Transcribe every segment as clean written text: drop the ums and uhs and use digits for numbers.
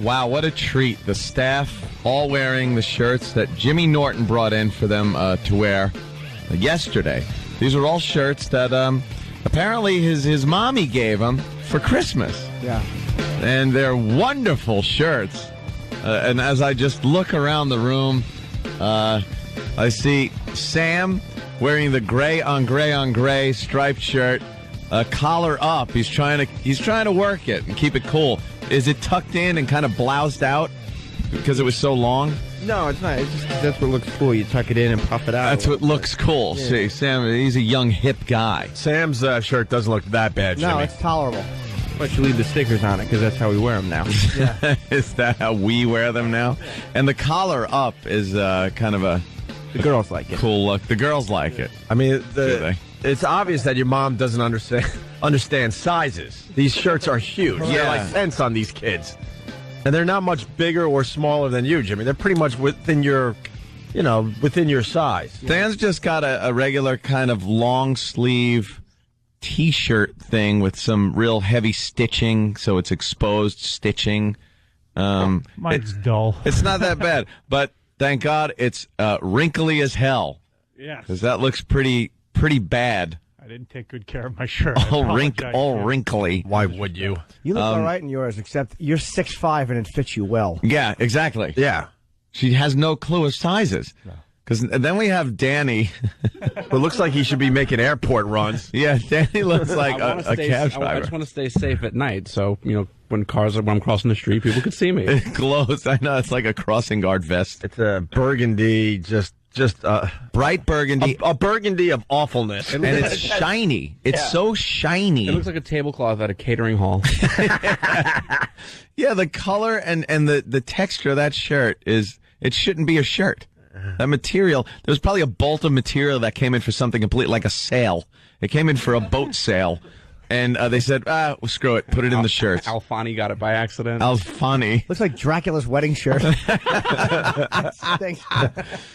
wow, what a treat. The staff all wearing the shirts that Jimmy Norton brought in for them to wear yesterday. These are all shirts that apparently his mommy gave him for Christmas. Yeah. And they're wonderful shirts. And as I just look around the room, I see Sam wearing the gray on gray striped shirt, collar up. He's trying to work it and keep it cool. Is it tucked in and kind of bloused out because it was so long? No, it's not. It's just that's what looks cool. You tuck it in and puff it out. That's what looks cool. Yeah. See, Sam, he's a young, hip guy. Sam's shirt doesn't look that bad, Jimmy. No, it's tolerable. But you leave the stickers on it because that's how we wear them now. Yeah. Is that how we wear them now? And the collar up is kind of a... The girls like it. Cool look. The girls like it. I mean, it's obvious that your mom doesn't understand sizes. These shirts are huge. Yeah. They're like tents on these kids. And they're not much bigger or smaller than you, Jimmy. They're pretty much within your size. Dan's just got a regular kind of long sleeve T-shirt thing with some real heavy stitching, so it's exposed stitching. Mine's dull. It's not that bad, but thank God it's wrinkly as hell. Yes. Because that looks pretty bad. I didn't take good care of my shirt. All wrinkly. Why would you? You look all right in yours, except you're 6'5" and it fits you well. Yeah, exactly. Yeah. She has no clue of sizes. No. Because then we have Danny. Who looks like he should be making airport runs. Yeah, Danny looks like a cab driver. I just want to stay safe at night, so, when I'm crossing the street, people can see me. It glows. I know, it's like a crossing guard vest. It's a burgundy, just bright burgundy. A burgundy of awfulness. And it's shiny. It's so shiny. It looks like a tablecloth at a catering hall. Yeah, the color and the texture of that shirt it shouldn't be a shirt. That material, there was probably a bolt of material that came in for something complete, like a sail. It came in for a boat sail. And they said, well, screw it, put it in the shirts. Alfani got it by accident. Alfani. Looks like Dracula's wedding shirt.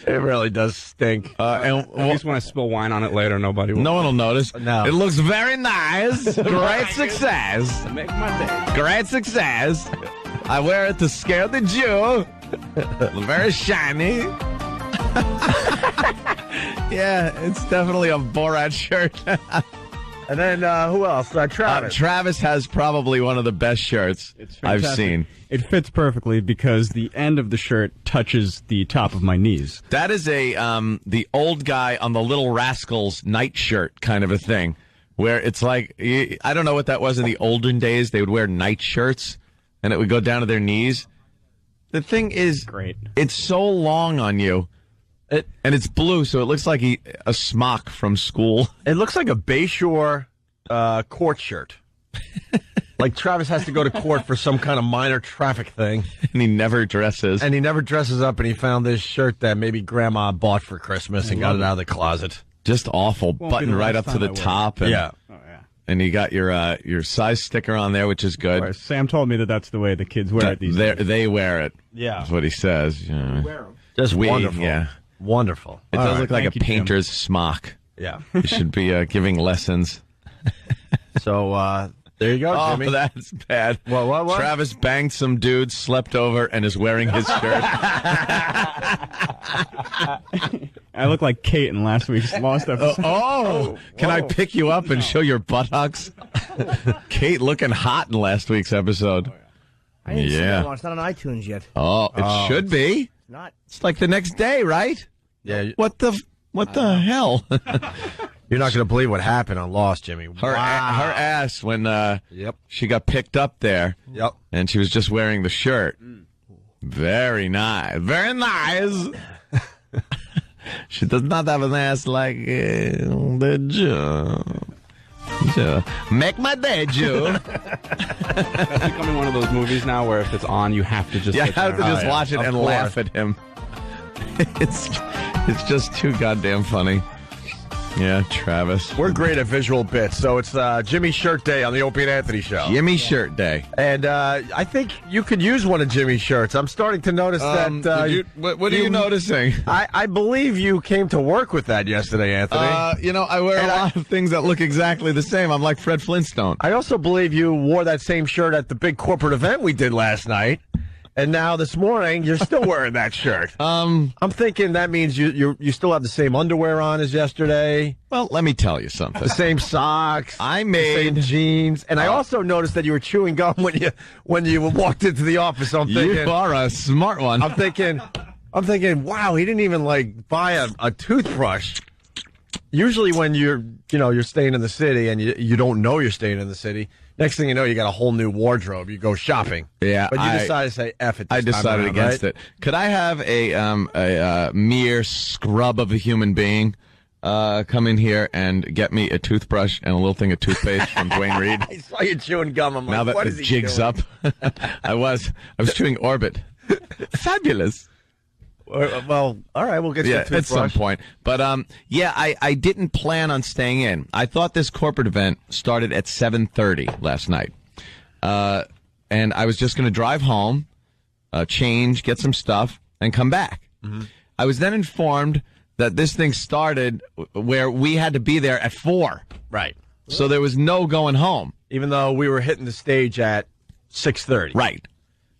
It really does stink. At least when I spill wine on it later, nobody will. No one will notice. No. It looks very nice. Great success. Make my day. Great success. I wear it to scare the Jew. Very shiny. Yeah, it's definitely a Borat shirt. And then who else? Travis. Travis has probably one of the best shirts I've seen. It fits perfectly because the end of the shirt touches the top of my knees. That is the old guy on the Little Rascals nightshirt kind of a thing, where it's like, I don't know what that was in the olden days. They would wear nightshirts, and it would go down to their knees. The thing is, great. It's so long on you. And it's blue, so it looks like a smock from school. It looks like a Bayshore court shirt. Like Travis has to go to court for some kind of minor traffic thing. And he never dresses. And he never dresses up, and he found this shirt that maybe Grandma bought for Christmas and got it out of the closet. Just awful. Button right up to the top. And, yeah. Oh, yeah. And you got your size sticker on there, which is good. Sam told me that's the way the kids wear it these days. They wear it. Yeah. That's what he says. Yeah. Wear them. Just wonderful. Yeah. Wonderful. It does look like a Thank you, painter's smock. Yeah. You should be giving lessons. So, there you go, Jimmy. Oh, that's bad. What? Travis banged some dude, slept over, and is wearing his shirt. I look like Kate in last week's Lost episode. Can I pick you up and show your buttocks? Kate looking hot in last week's episode. I didn't see that one. It's not on iTunes yet. Oh, it should be. Not. It's like the next day, right? Yeah. What the hell? You're not going to believe what happened on Lost, Jimmy. Her ass when she got picked up there. Yep. And she was just wearing the shirt. Very nice. Very nice. She does not have an ass like the Jew. Make my day, Jew. That's becoming one of those movies now where if it's on, you have to just I have to just watch it and course. laugh at him. It's just too goddamn funny. Yeah, Travis. We're great at visual bits, so it's Jimmy's Shirt Day on the Opie and Anthony Show. Jimmy Shirt Day. And I think you could use one of Jimmy's shirts. I'm starting to notice that... what are you noticing? I believe you came to work with that yesterday, Anthony. I wear a lot of things that look exactly the same. I'm like Fred Flintstone. I also believe you wore that same shirt at the big corporate event we did last night. And now this morning, you're still wearing that shirt. I'm thinking that means you still have the same underwear on as yesterday. Well, let me tell you something. The same socks. I the made same jeans. And I also noticed that you were chewing gum when you walked into the office. I'm thinking, you are a smart one. I'm thinking, wow, he didn't even buy a toothbrush. Usually when you're staying in the city and you don't know you're staying in the city, next thing you know, you got a whole new wardrobe. You go shopping. Yeah, but you decided to say F it. I decided against it. Could I have a mere scrub of a human being come in here and get me a toothbrush and a little thing of toothpaste from Dwayne Reed? I saw you chewing gum. I'm like, now that what the is he jig's doing? up, I was chewing Orbit. Fabulous. Well, all right, we'll get you a toothbrush. At some point. But, I didn't plan on staying in. I thought this corporate event started at 7:30 last night. And I was just going to drive home, change, get some stuff, and come back. Mm-hmm. I was then informed that this thing started where we had to be there at 4. Right. So there was no going home. Even though we were hitting the stage at 6:30. Right.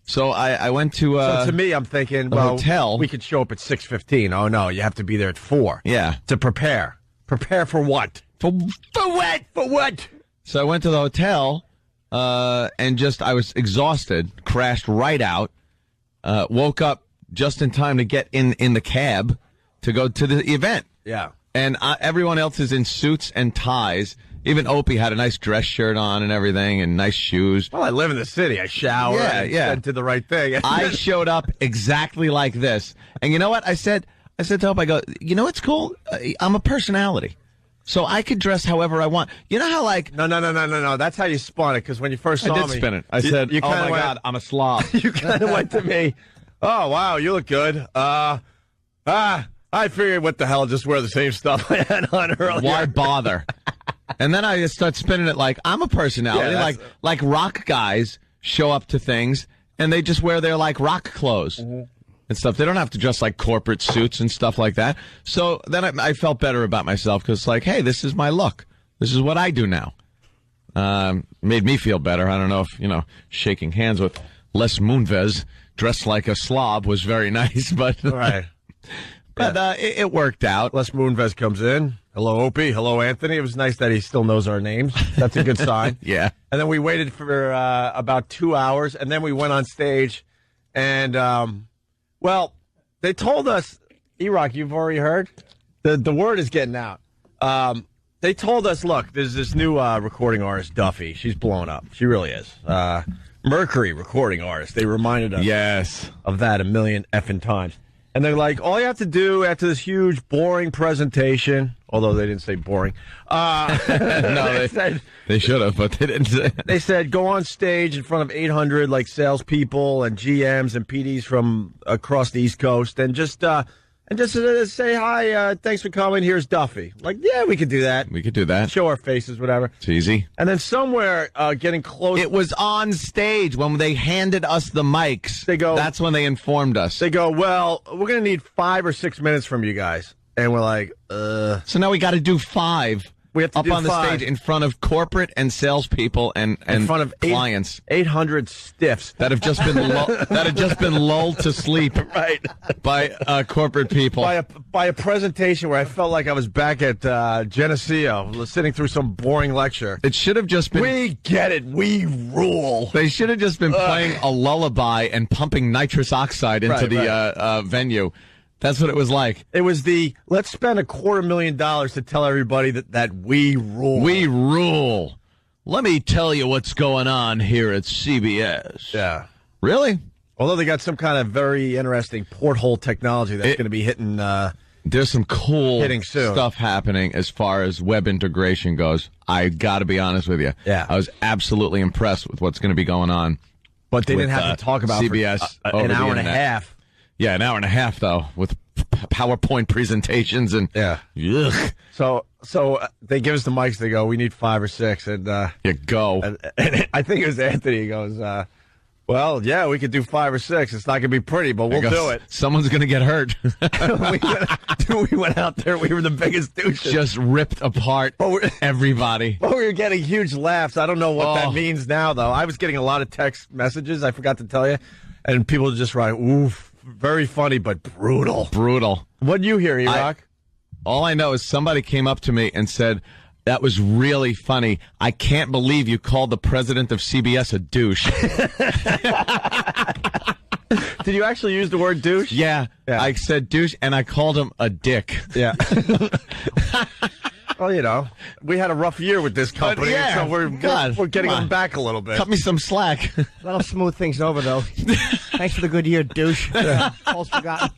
So I went to so to me, I'm thinking, well, hotel. We could show up at 6:15. Oh no, you have to be there at 4. Yeah. To prepare. Prepare for what? For what? For what? So I went to the hotel, and I was exhausted, crashed right out, woke up just in time to get in the cab to go to the event. Yeah. And everyone else is in suits and ties. Even Opie had a nice dress shirt on and everything, and nice shoes. Well, I live in the city. I shower. Yeah. Did the right thing. I showed up exactly like this. And you know what? I said to Hope, I go, you know what's cool? I'm a personality. So I could dress however I want. You know how No. That's how you spun it, because when you first saw me. I did spin it. I said, you oh my God, I'm a slob. You kind of went to me, oh, wow, you look good. I figured, what the hell, just wear the same stuff I had on earlier. Why bother? And then I just start spinning it like I'm a personality. Yeah, like rock guys show up to things and they just wear their rock clothes and stuff. They don't have to dress like corporate suits and stuff like that. So then I felt better about myself because hey, this is my look. This is what I do now. Made me feel better. I don't know if, shaking hands with Les Moonves dressed like a slob was very nice, but right. But it worked out. Les Moonves comes in. Hello, Opie. Hello, Anthony. It was nice that he still knows our names. That's a good sign. Yeah. And then we waited for about 2 hours, and then we went on stage. And, they told us, E-Rock, you've already heard? The word is getting out. They told us, look, there's this new recording artist, Duffy. She's blowing up. She really is. Mercury recording artist. They reminded us of that a million effing times. And they're like, all you have to do after this huge, boring presentation, although they didn't say boring. No, they should have, but they didn't say. They said, go on stage in front of 800 salespeople and GMs and PDs from across the East Coast and just say hi. Thanks for coming. Here's Duffy. Yeah, we could do that. We could do that. Show our faces, whatever. It's easy. And then somewhere getting close. It was on stage when they handed us the mics. They go. That's when they informed us. They go, well, we're going to need 5 or 6 minutes from you guys. And we're like, So now we got to do 5. We have to up do on the 5. stage in front of corporate and salespeople and in front of clients. 800 stiffs that have just been lulled to sleep right by corporate people by a presentation where I felt like I was back at Geneseo sitting through some boring lecture. It should have just been. We get it. We rule. They should have just been playing a lullaby and pumping nitrous oxide into the venue. That's what it was like. It was let's spend $250,000 to tell everybody that we rule. We rule. Let me tell you what's going on here at CBS. Yeah. Really? Although they got some kind of very interesting porthole technology that's going to be hitting. There's some cool hitting soon. Stuff happening as far as web integration goes. I got to be honest with you. Yeah. I was absolutely impressed with what's going to be going on. But they didn't have to talk about CBS for an hour and a half. Yeah, an hour and a half, though, with PowerPoint presentations and ugh. So they give us the mics. They go, we need 5 or 6, and you go. And I think it was Anthony. He goes, well, yeah, we could do 5 or 6. It's not gonna be pretty, but we'll do it. Someone's gonna get hurt. we went out there. We were the biggest douches. Just ripped apart everybody. But we were getting huge laughs. I don't know what that means now, though. I was getting a lot of text messages. I forgot to tell you. and people just write, "Oof, very funny, but brutal." Brutal. What'd you hear, E-Rock? All I know is somebody came up to me and said, "That was really funny. I can't believe you called the president of CBS a douche." Did you actually use the word douche? Yeah, I said douche, and I called him a dick. Yeah. Well, you know, we had a rough year with this company, so we're getting them back a little bit. Cut me some slack. That'll smooth things over, though. Thanks for the good year, douche. Almost forgotten.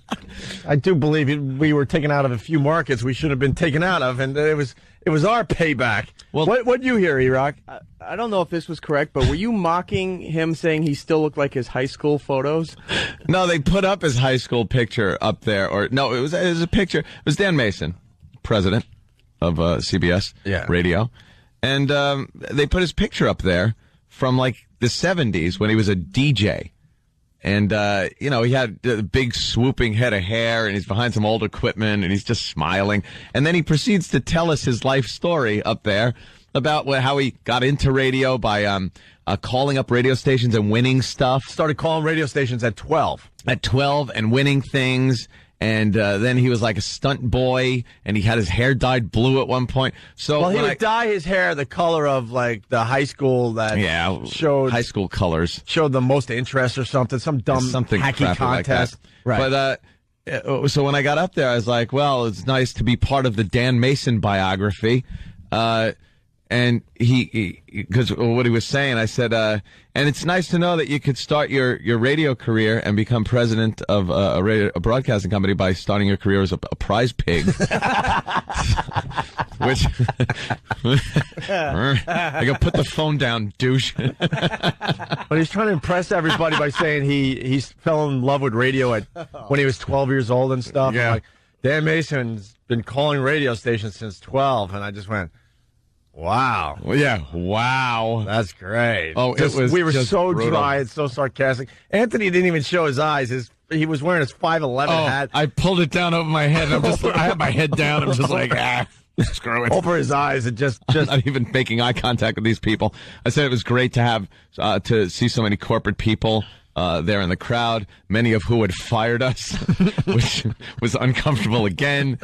I do believe we were taken out of a few markets we should have been taken out of, and it was our payback. Well, what'd you hear, E-Rock? I don't know if this was correct, but were you mocking him saying he still looked like his high school photos? No, they put up his high school picture up there. Or no, it was a picture. It was Dan Mason, president of CBS Radio. And they put his picture up there from like the 70s when he was a DJ. And, you know, he had a big swooping head of hair and he's behind some old equipment and he's just smiling. And then he proceeds to tell us his life story up there about how he got into radio by calling up radio stations and winning stuff. Started calling radio stations at 12. At 12 and winning things. And then he was like a stunt boy, and he had his hair dyed blue at one point. So he would dye his hair the color of like the high school that showed high school colors, showed the most interest or something, some dumb hacky contest. Like that. Right. But so when I got up there, I was like, well, it's nice to be part of the Dan Mason biography. And because what he was saying, I said, and it's nice to know that you could start your radio career and become president of a broadcasting company by starting your career as a prize pig. Which, I go, put the phone down, douche. But he's trying to impress everybody by saying he fell in love with radio when he was 12 years old and stuff. Yeah. Like, Dan Mason's been calling radio stations since 12, and I just went, wow. Well, yeah, wow. That's great. Oh, we were so brutal. dry and so sarcastic. Anthony didn't even show his eyes. He was wearing his 5'11" hat. I pulled it down over my head. I had my head down. I'm just like, screw it. Over his eyes and just I'm not even making eye contact with these people. I said it was great to have to see so many corporate people there in the crowd, many of who had fired us, which was uncomfortable again.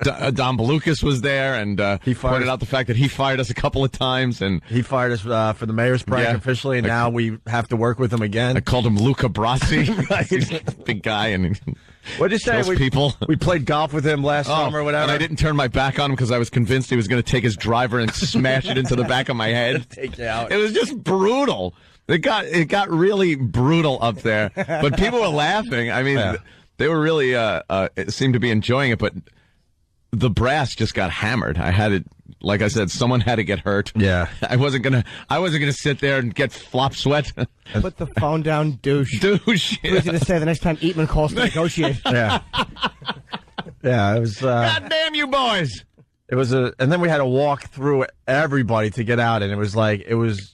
Don Belucas was there, and he pointed out the fact that he fired us a couple of times. And he fired us for the mayor's prank officially, and now we have to work with him again. I called him Luca Brasi. He's a big guy, and what'd you say? We played golf with him last summer or whatever. And I didn't turn my back on him because I was convinced he was going to take his driver and smash it into the back of my head. Take you out. It was just brutal. It got really brutal up there, but people were laughing. I mean, they were really it seemed to be enjoying it, but the brass just got hammered. I had it, like I said, someone had to get hurt. Yeah, I wasn't gonna sit there and get flop sweat. Put the phone down, douche. Douche. What was going to say the next time Eatman calls to negotiate? Yeah, it was. God damn you boys! It was and then we had to walk through everybody to get out, and it was like it was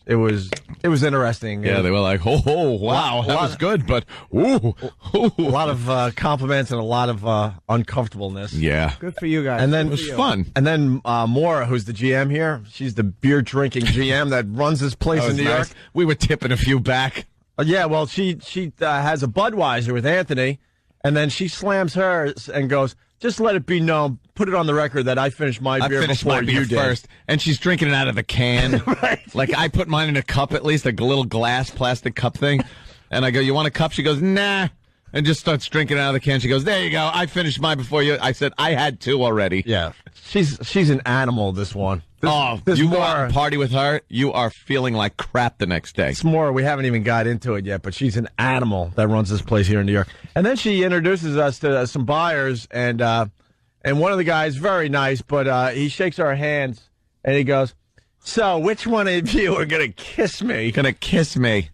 interesting. Yeah, they were like, oh, wow, that was good, but ooh. A lot of compliments and a lot of uncomfortableness. Yeah, good for you guys. And then it was fun. And then Maura, who's the GM here, she's the beer drinking GM that runs this place in New York. We were tipping a few back. Yeah, well, she has a Budweiser with Anthony, and then she slams hers and goes, just let it be known, put it on the record that I finished my beer before you did. First. And she's drinking it out of the can. Right. Like, I put mine in a cup at least, a little glass plastic cup thing. And I go, you want a cup? She goes, nah. And just starts drinking it out of the can. She goes, there you go. I finished mine before you. I said, I had two already. Yeah. She's an animal, this one. You go out and party with her, you are feeling like crap the next day. It's more, we haven't even got into it yet, but she's an animal that runs this place here in New York. And then she introduces us to some buyers, and one of the guys, very nice, but he shakes our hands, and he goes, so which one of you are going to kiss me? Going to kiss me.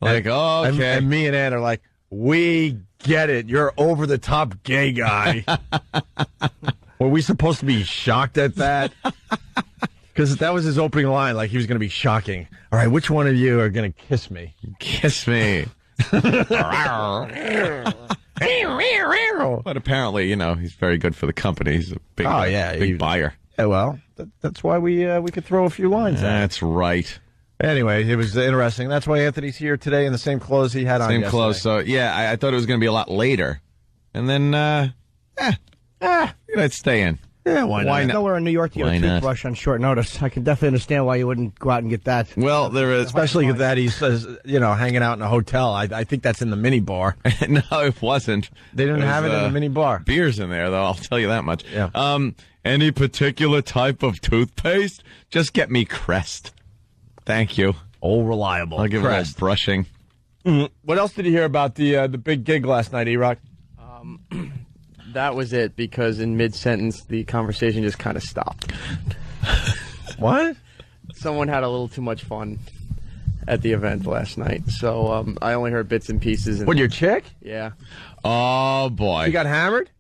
Like, okay. And me and Ann are like, we get it. You're over-the-top gay guy. Were we supposed to be shocked at that? Because that was his opening line, like he was going to be shocking. All right, which one of you are going to kiss me? Kiss me. But apparently, he's very good for the company. He's a big, big buyer. Yeah, well, that's why we could throw a few lines at. That's right. Anyway, it was interesting. That's why Anthony's here today in the same clothes he had on Same yesterday. clothes. So, yeah, I thought it was going to be a lot later. And then, let's stay in. Yeah, why not? Why not? Nowhere in New York to get Why a not? toothbrush on short notice. I can definitely understand why you wouldn't go out and get that. Well, there is. Especially that he says, hanging out in a hotel. I think that's in the mini bar. No, it wasn't. They didn't There have it was, in the mini bar. Beers in there, though. I'll tell you that much. Yeah. Any particular type of toothpaste? Just get me Crest. Thank you. Oh, reliable. I'll give it a little brushing. What else did you hear about the big gig last night, E-Rock? That was it, because in mid-sentence, the conversation just kind of stopped. What? Someone had a little too much fun at the event last night, so I only heard bits and pieces. And, What, your chick? yeah. Oh, boy. You got hammered?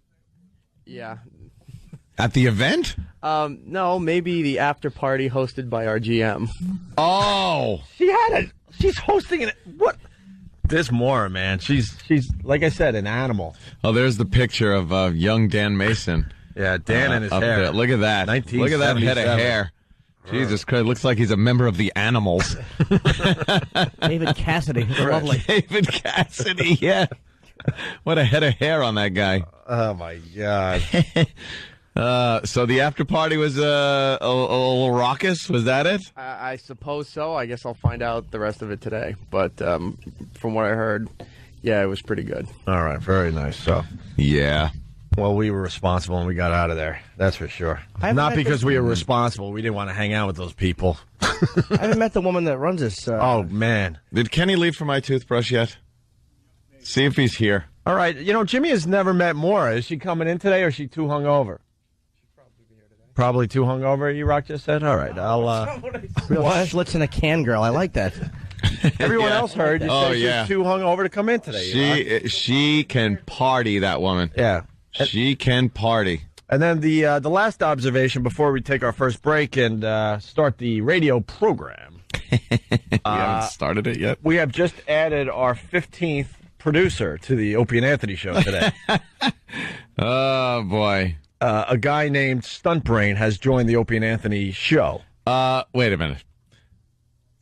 Yeah. At the event? No, maybe the after party hosted by our GM. Oh. She's hosting it. What? There's more, man. She's like I said, an animal. Oh, there's the picture of young Dan Mason. Yeah, Dan and his up hair. there. Look at that. Look at that head of 1977. hair. Jesus Christ, looks like he's a member of the Animals. David Cassidy. Lovely. David Cassidy, yeah. What a head of hair on that guy. Oh my God. So the after party was a little raucous. Was that it? I suppose so. I guess I'll find out the rest of it today. But from what I heard, yeah, it was pretty good. All right, very nice. So, Yeah. well, we were responsible and we got out of there. That's for sure. haven't Not met because this- we were responsible. We didn't want to hang out with those people. I haven't met the woman that runs this. Oh man. Did Kenny leave for my toothbrush yet? See if he's here. All right. Jimmy has never met Maura. Is she coming in today or is she too hungover? Probably too hungover, E-Rock just said? All right, I'll, Real what? Schlitz in a can girl. I like that. everyone Yeah. else heard you Oh, say yeah. she's too hungover to come in today, E-Rock. She can party, that woman. Yeah. She can party. And then the last observation before we take our first break and start the radio program. You haven't started it yet? We have just added our 15th producer to the Opie and Anthony show today. Oh, boy. A guy named Stuntbrain has joined the Opie and Anthony show. Wait a minute.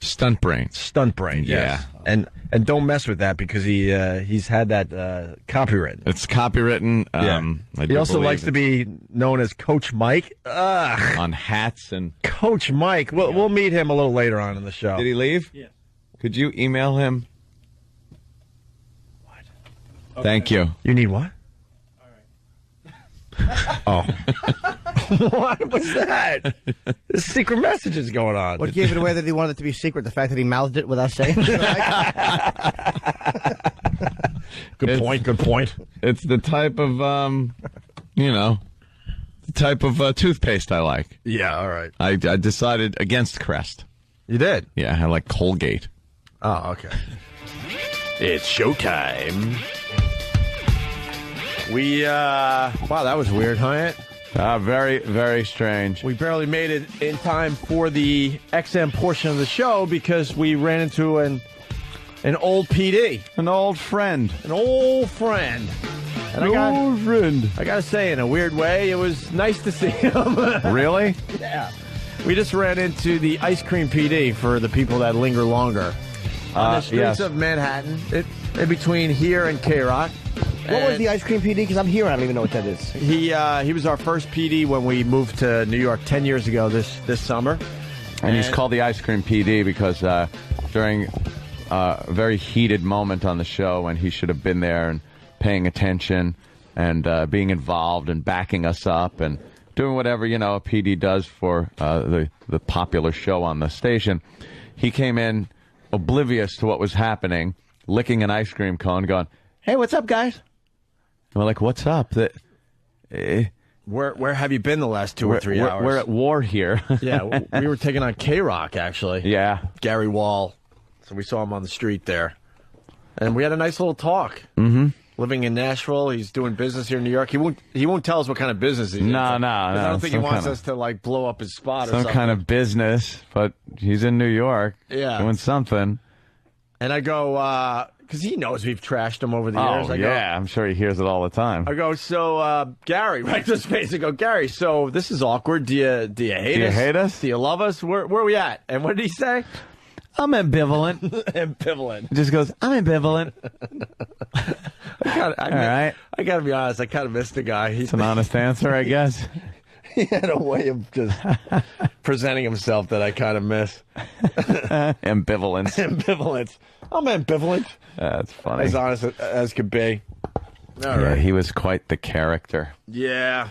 Stuntbrain. Stuntbrain, yes. And don't mess with that because he's had that copyrighted. It's copywritten. I He do also believe likes to be known as Coach Mike. Ugh. on hats and. Coach Mike. We'll meet him a little later on in the show. Did he leave? Yeah. Could you email him? What? Thank you. You need what? Oh. What was that? There's secret messages going on. What gave it away that he wanted it to be secret? The fact that he mouthed it without saying it? Good point, good point. It's the type of, toothpaste I like. Yeah, all right. I decided against Crest. You did? Yeah, I like Colgate. Oh, okay. It's showtime. Wow, that was weird, huh? Very, very strange. We barely made it in time for the XM portion of the show because we ran into an old PD. An old friend. An old friend. And I gotta say, in a weird way, it was nice to see him. Really? Yeah. We just ran into the ice cream PD for the people that linger longer. On the streets yes. of Manhattan, in between here and K-Rock. What was the ice cream PD? Because I'm here. I don't even know what that is. He was our first PD when we moved to New York 10 years ago this summer. And he's called the Ice Cream PD because during a very heated moment on the show when he should have been there and paying attention and being involved and backing us up and doing whatever, a PD does for the popular show on the station, he came in oblivious to what was happening, licking an ice cream cone, going, "Hey, what's up, guys?" And we're like, "What's up?" Where have you been the last 2 or 3 hours? We're at war here. Yeah, we were taking on K-Rock, actually. Yeah. Gary Wall. So we saw him on the street there. And we had a nice little talk. Mm-hmm. Living in Nashville. He's doing business here in New York. He won't tell us what kind of business he's in. No. I don't think he Some wants kind of- us to, blow up his spot or Some something. kind of business, but he's in New York doing something. And I go, because he knows we've trashed him over the years. Oh, I go, yeah. I'm sure he hears it all the time. I go, so, Gary, right to his face. I go, Gary, so this is awkward. Do you hate us? Do you hate us? Do you love us? Where are we at? And what did he say? I'm ambivalent. Ambivalent. Just goes, I'm ambivalent. All right. I got to be honest. I kind of missed the guy. It's an honest answer, I guess. He had a way of just presenting himself that I kind of miss. Ambivalence. Ambivalence. I'm ambivalent. That's funny. As honest as could be. All Yeah, right. he was quite the character. Yeah.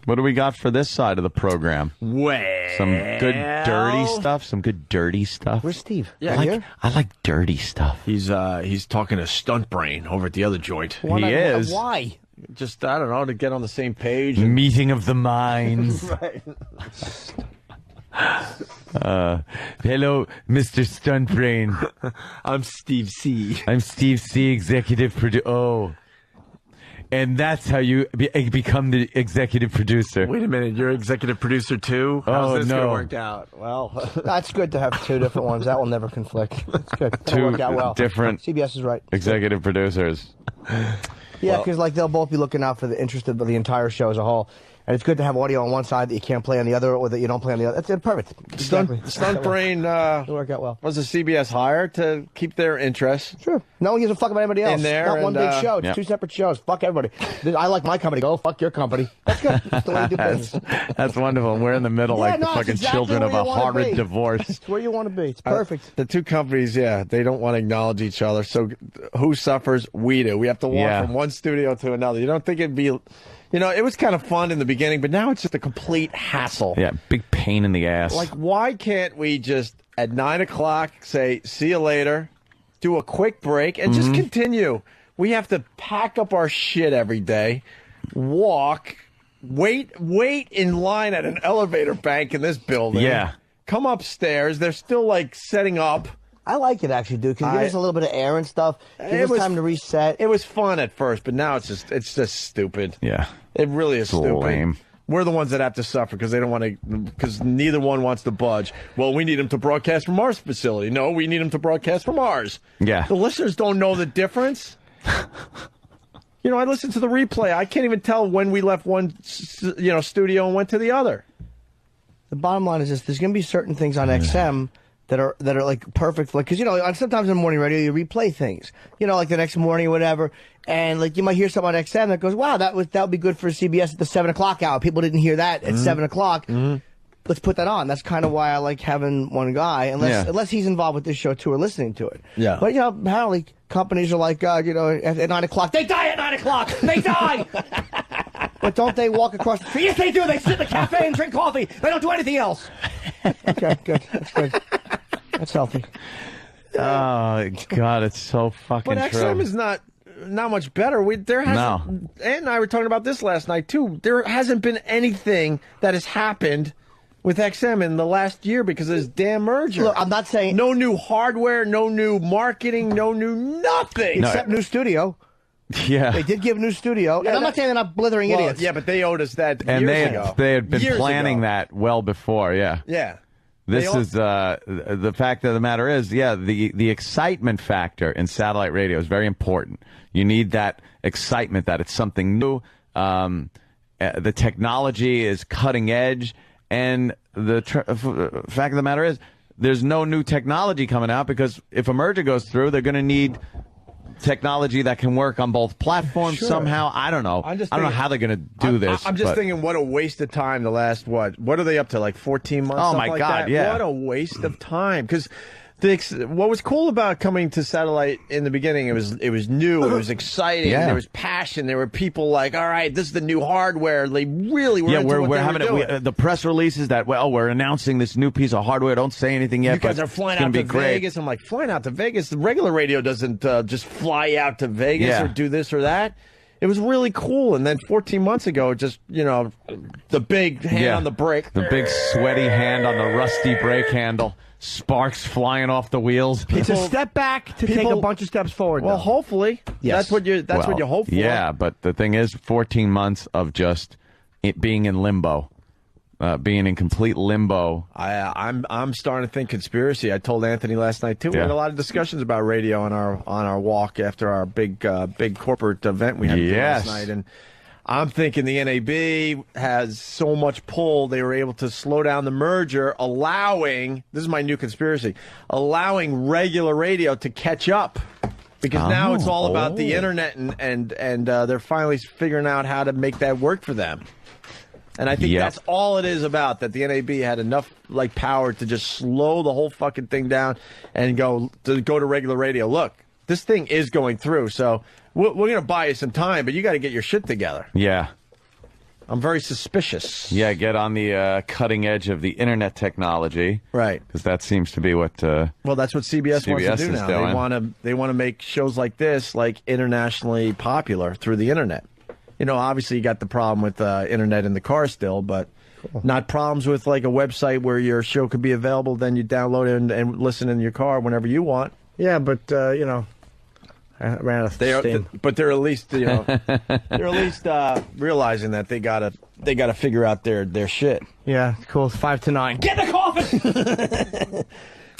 What do we got for this side of the program? Well. Some good dirty stuff. Some good dirty stuff. Where's Steve? Yeah, I like dirty stuff. He's talking to Stuntbrain over at the other joint. He is. Why? Just, I don't know, to get on the same page. Meeting of the minds. Right. Hello, Mr. Stuntbrain. I'm Steve C. I'm Steve C., executive producer. Oh. And that's how you become the executive producer. Wait a minute, you're executive producer too? How's this going to work out? Well, That's good to have two different ones. That will never conflict. That's good. That'll Two work out well. different CBS is right. executive producers. Yeah, because like they'll both be looking out for the interest of the entire show as a whole. And it's good to have audio on one side that you can't play on the other, or that you don't play on the other. That's perfect. Exactly. Stuntbrain It'll work out well. was a CBS hire to keep their interest. Sure. No one gives a fuck about anybody else. In there, Not one and, big show. It's yeah. two separate shows. Fuck everybody. I like my company. Go fuck your company. That's good. That's the way you do business. That's wonderful. We're in the middle Yeah, like no, the it's fucking exactly children of where a you wanna horrid be. divorce. It's where you want to be. It's perfect. The two companies, yeah, they don't want to acknowledge each other. So who suffers? We do. We have to walk Yeah. from one studio to another. You don't think it'd be, it was kind of fun in the beginning, but now it's just a complete hassle. Yeah, big pain in the ass. Like, why can't we just at 9 o'clock say, see you later, do a quick break, and just continue? We have to pack up our shit every day, walk, wait in line at an elevator bank in this building. Yeah. Come upstairs. They're still, like, setting up. I like it actually, dude, because it gives us a little bit of air and stuff. Gives us time to reset. It was fun at first, but now it's just stupid. yeah. It really is stupid. Lame. We're the ones that have to suffer because they don't want to, because neither one wants to budge. Well, we need them to broadcast from our facility. No, we need them to broadcast from ours. Yeah. The listeners don't know the difference. I listened to the replay. I can't even tell when we left one, studio and went to the other. The bottom line is this: there's going to be certain things on XM that are like perfect, like because sometimes in morning radio you replay things, like the next morning or whatever, and like you might hear something on XM that goes, wow, that would be good for CBS at the 7 o'clock hour. People didn't hear that at 7 o'clock. Let's put that on. That's kind of why I like having one guy, unless he's involved with this show too or listening to it. Yeah. But apparently companies are like, at 9 o'clock they die at 9 o'clock. They die. But don't they walk across the street? Yes, they do. They sit in the cafe and drink coffee. They don't do anything else. Okay, good. That's good. That's healthy. Oh, God, it's so fucking But true. XM is not much better. Ant and I were talking about this last night too. There hasn't been anything that has happened with XM in the last year because of this damn merger. Look, I'm not saying no new hardware, no new marketing, no new nothing. except new studio. Yeah. They did give new studio, and I'm not saying they're not blithering Well, idiots. yeah, but they owed us that And years ago. they had been Years planning ago. that well before, yeah. Yeah. This They is the fact of the matter is, the excitement factor in satellite radio is very important. You need that excitement that it's something new. The technology is cutting edge, and the fact of the matter is, there's no new technology coming out because if a merger goes through, they're going to need technology that can work on both platforms somehow. I don't know. I don't know how they're going to do this. I'm just thinking, what a waste of time. The last what are they up to? Like 14 months? Oh, something my like God, that? yeah. What a waste of time. Because what was cool about coming to satellite in the beginning, it was new, it was exciting, Yeah. there was passion, there were people like, all right, this is the new hardware. They really were. Yeah, into we're what they having were doing. the press releases that we're announcing this new piece of hardware. Don't say anything yet. You guys but are flying it's gonna out be to great. Vegas. I'm like, flying out to Vegas? The regular radio doesn't just fly out to Vegas Yeah. or do this or that. It was really cool. And then 14 months ago, just, the big hand on the brake. The big sweaty hand on the rusty brake handle. Sparks flying off the wheels. It's a step back to take a bunch of steps forward. Well, though. hopefully. Yes. That's what you hope for. Yeah, but the thing is, 14 months of just it being in limbo, being in complete limbo. I'm starting to think conspiracy. I told Anthony last night too. We Yeah. had a lot of discussions about radio on our walk after our big corporate event we had Yes. last night, and I'm thinking the NAB has so much pull, they were able to slow down the merger, allowing, this is my new conspiracy, allowing regular radio to catch up. Because now it's all about the internet, and they're finally figuring out how to make that work for them. And I think that's all it is about, that the NAB had enough power to just slow the whole fucking thing down and go to regular radio. Look, this thing is going through, so we're going to buy you some time, but you got to get your shit together. Yeah. I'm very suspicious. Yeah, get on the cutting edge of the internet technology. Right. Because that seems to be what... well, that's what CBS wants to do now. Doing. They want to make shows like this internationally popular through the internet. You know, obviously you got the problem with internet in the car still, but not problems with a website where your show could be available, then you download it and listen in your car whenever you want. Yeah, but, you know... I ran out of steam. But they're at least, realizing that they gotta figure out their shit. Yeah, cool. 5 to 9. Get in the coffin.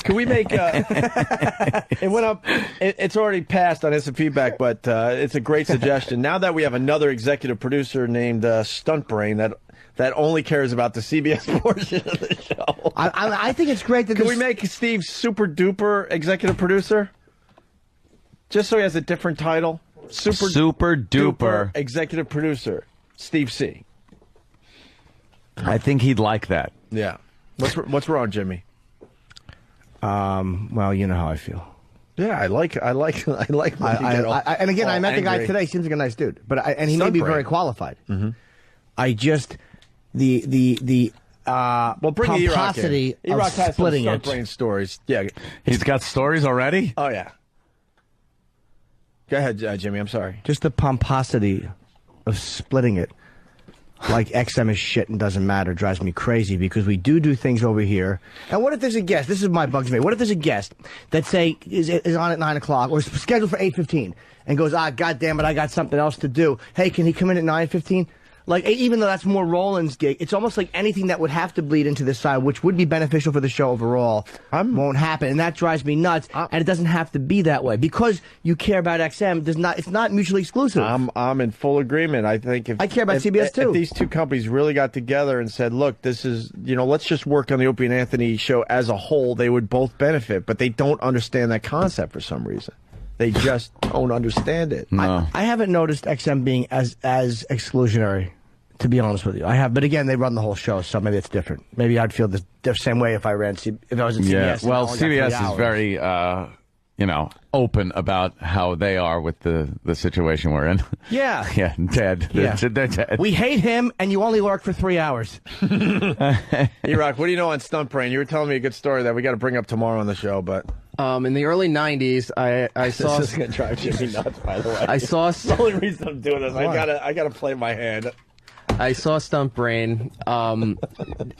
Can we make? It went up. It's already passed on instant feedback, but it's a great suggestion. Now that we have another executive producer named Stuntbrain that only cares about the CBS portion of the show, I think it's great that. Can we make Steve super duper executive producer? Just so he has a different title. Super duper executive producer, Steve C. I think he'd like that. Yeah. What's wrong, Jimmy? Well, you know how I feel. Yeah, I like. and again, I met the guy today. Seems like a nice dude, and he may be very qualified. Mm-hmm. I just the pomposity of splitting it. Stuntbrain stories. Yeah, he's got stories already. Oh yeah. Go ahead, Jimmy. I'm sorry. Just the pomposity of splitting it, like XM is shit and doesn't matter, drives me crazy because we do things over here. And what if there's a guest? This is my bugs me. What if there's a guest that say is on at 9 o'clock or is scheduled for 8:15 and goes, God damn it, I got something else to do. Hey, can he come in at 9:15? Like, even though that's more Roland's gig, it's almost like anything that would have to bleed into this side, which would be beneficial for the show overall, won't happen. And that drives me nuts. And it doesn't have to be that way. Because you care about XM, it's not mutually exclusive. I'm in full agreement. I think I care about CBS too. If these two companies really got together and said, look, this is, let's just work on the Opie and Anthony show as a whole, they would both benefit. But they don't understand that concept for some reason. They just don't understand it. No. I haven't noticed XM being as exclusionary, to be honest with you. I have, but again, they run the whole show, so maybe it's different. Maybe I'd feel the same way if I was at CBS. Yeah, well, CBS is very, open about how they are with the situation we're in. Yeah. Yeah, dead. Yeah. They're dead. We hate him, and you only work for 3 hours. E-Rock, what do you know on Stuntbrain? You were telling me a good story that we got to bring up tomorrow on the show, but... in the early 90s, I saw... This is going to drive Jimmy nuts, by the way. I saw... The only reason I'm doing this, I gotta play my hand. I saw Stuntbrain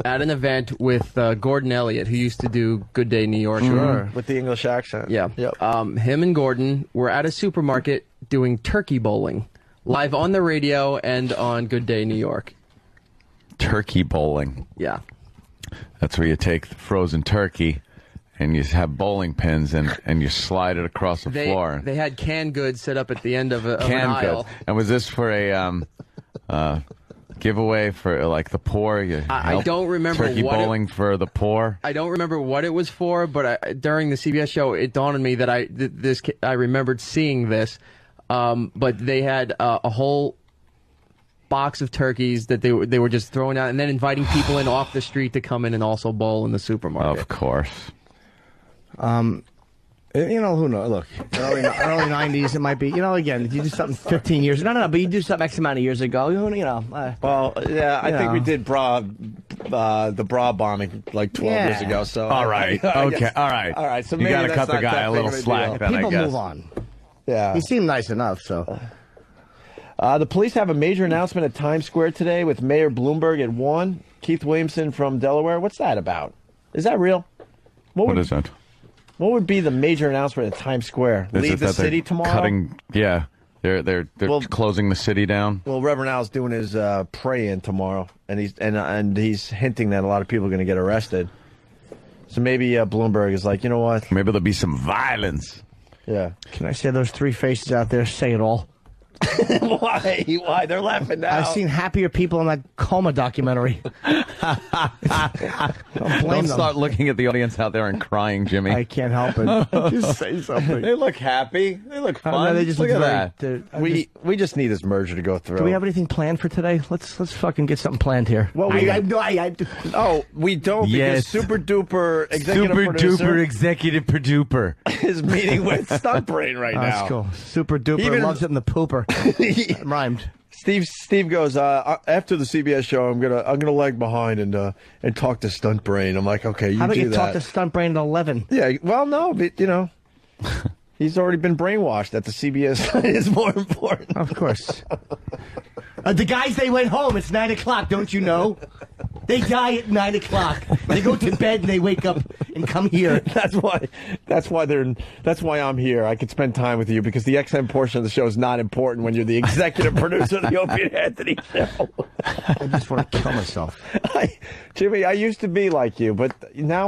at an event with Gordon Elliott, who used to do Good Day New York. Sure, with the English accent. Yeah. Yep. Him and Gordon were at a supermarket doing turkey bowling, live on the radio and on Good Day New York. Turkey bowling. Yeah. That's where you take the frozen turkey and you have bowling pins and you slide it across the floor. They had canned goods set up at the end of an aisle. Goods. And was this for a giveaway for the poor? I don't remember turkey bowling for the poor. I don't remember what it was for, but during the CBS show, it dawned on me that I remembered seeing this. But they had a whole box of turkeys that they were just throwing out, and then inviting people in off the street to come in and also bowl in the supermarket. Of course. Who knows? Look, early 90s, it might be. Again, if you do something 15 years, no, but you do something X amount of years ago. Well, yeah, I think we did the bra bombing 12 years ago. So all right, okay, all right. So you maybe got to cut the guy a little slack. Then people I guess. move on. Yeah, he seemed nice enough. So, the police have a major announcement at Times Square today with Mayor Bloomberg at 1. Keith Williamson from Delaware. What's that about? Is that real? What is that? What would be the major announcement at Times Square? Leave the city tomorrow? They're closing the city down. Well, Reverend Al's doing his pray-in tomorrow, and he's hinting that a lot of people are going to get arrested. So maybe Bloomberg is like, you know what? Maybe there'll be some violence. Yeah. Can I say those three faces out there say it all? Why? Why? They're laughing now. I've seen happier people in that coma documentary. Don't blame Don't them. start looking at the audience out there and crying, Jimmy. I can't help it. Just say something. They look happy. They look fun. No, they just look look at very- that. We just need this merger to go through. Do we have anything planned for today? Let's fucking get something planned here. Well, we don't. Yes. Because super duper executive Super producer duper executive producer. is meeting with Stuntbrain right now. That's cool. Super duper Even- loves it in the pooper. That rhymed. Steve goes after the CBS show. I'm gonna lag behind and talk to Stuntbrain. I'm like, okay, you How about do you that. talk to Stuntbrain at 11? Yeah, well, no, but he's already been brainwashed that the CBS is more important. Of course. The guys, they went home. It's 9 o'clock, don't you know? They die at 9 o'clock. They go to bed and they wake up and come here. That's why I'm here. I could spend time with you because the XM portion of the show is not important when you're the executive producer of the Opie and Anthony show. I just want to kill myself. Jimmy, I used to be like you, but now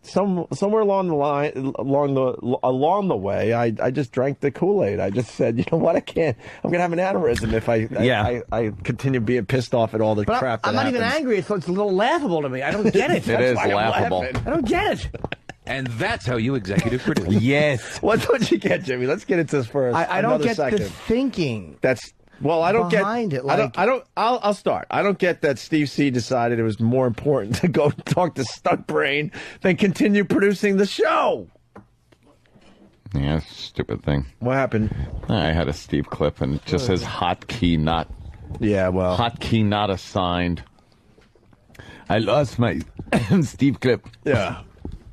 somewhere along the way, I just drank the Kool-Aid. I just said, you know what, I can't. I'm gonna have an aneurysm if I continue being pissed off at all the But crap. I'm that not even happens. angry. It's a little laughable to me. I don't get it. It is why I'm laughable. laughing. I don't get it. And that's how you executive produce. Yes. What don't you get, Jimmy? Let's get into this for I don't another get second. the thinking. I don't behind get it, like- I'll start. I don't get that Steve C decided it was more important to go talk to Stuntbrain than continue producing the show. Yeah, stupid thing. What happened? I had a Steve clip and it just says hotkey not assigned. I lost my Steve clip. Yeah.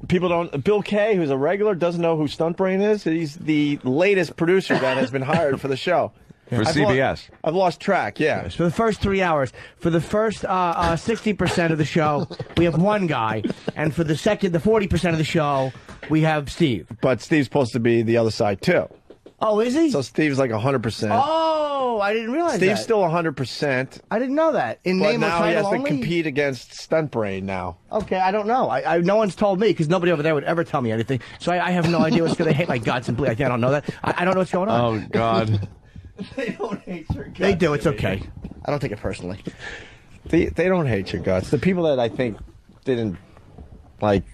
People don't. Bill Kay, who's a regular, doesn't know who Stuntbrain is. He's the latest producer that has been hired for the show. For CBS. I've lost track. Yeah. For the first 3 hours, for the first 60% of the show, we have one guy, and for the 40% of the show, we have Steve. But Steve's supposed to be the other side too. Oh, is he? So Steve's like 100%. Oh, I didn't realize Steve's that. still 100%. I didn't know that. In But name or now he has title to only? compete against Stuntbrain now. Okay, I don't know. No one's told me because nobody over there would ever tell me anything. So I have no idea what's going to hit my guts and bleed. I don't know that. I don't know what's going on. Oh, God. They don't hate your guts. They do. It's okay. I don't take it personally. They don't hate your guts. The people that I think didn't like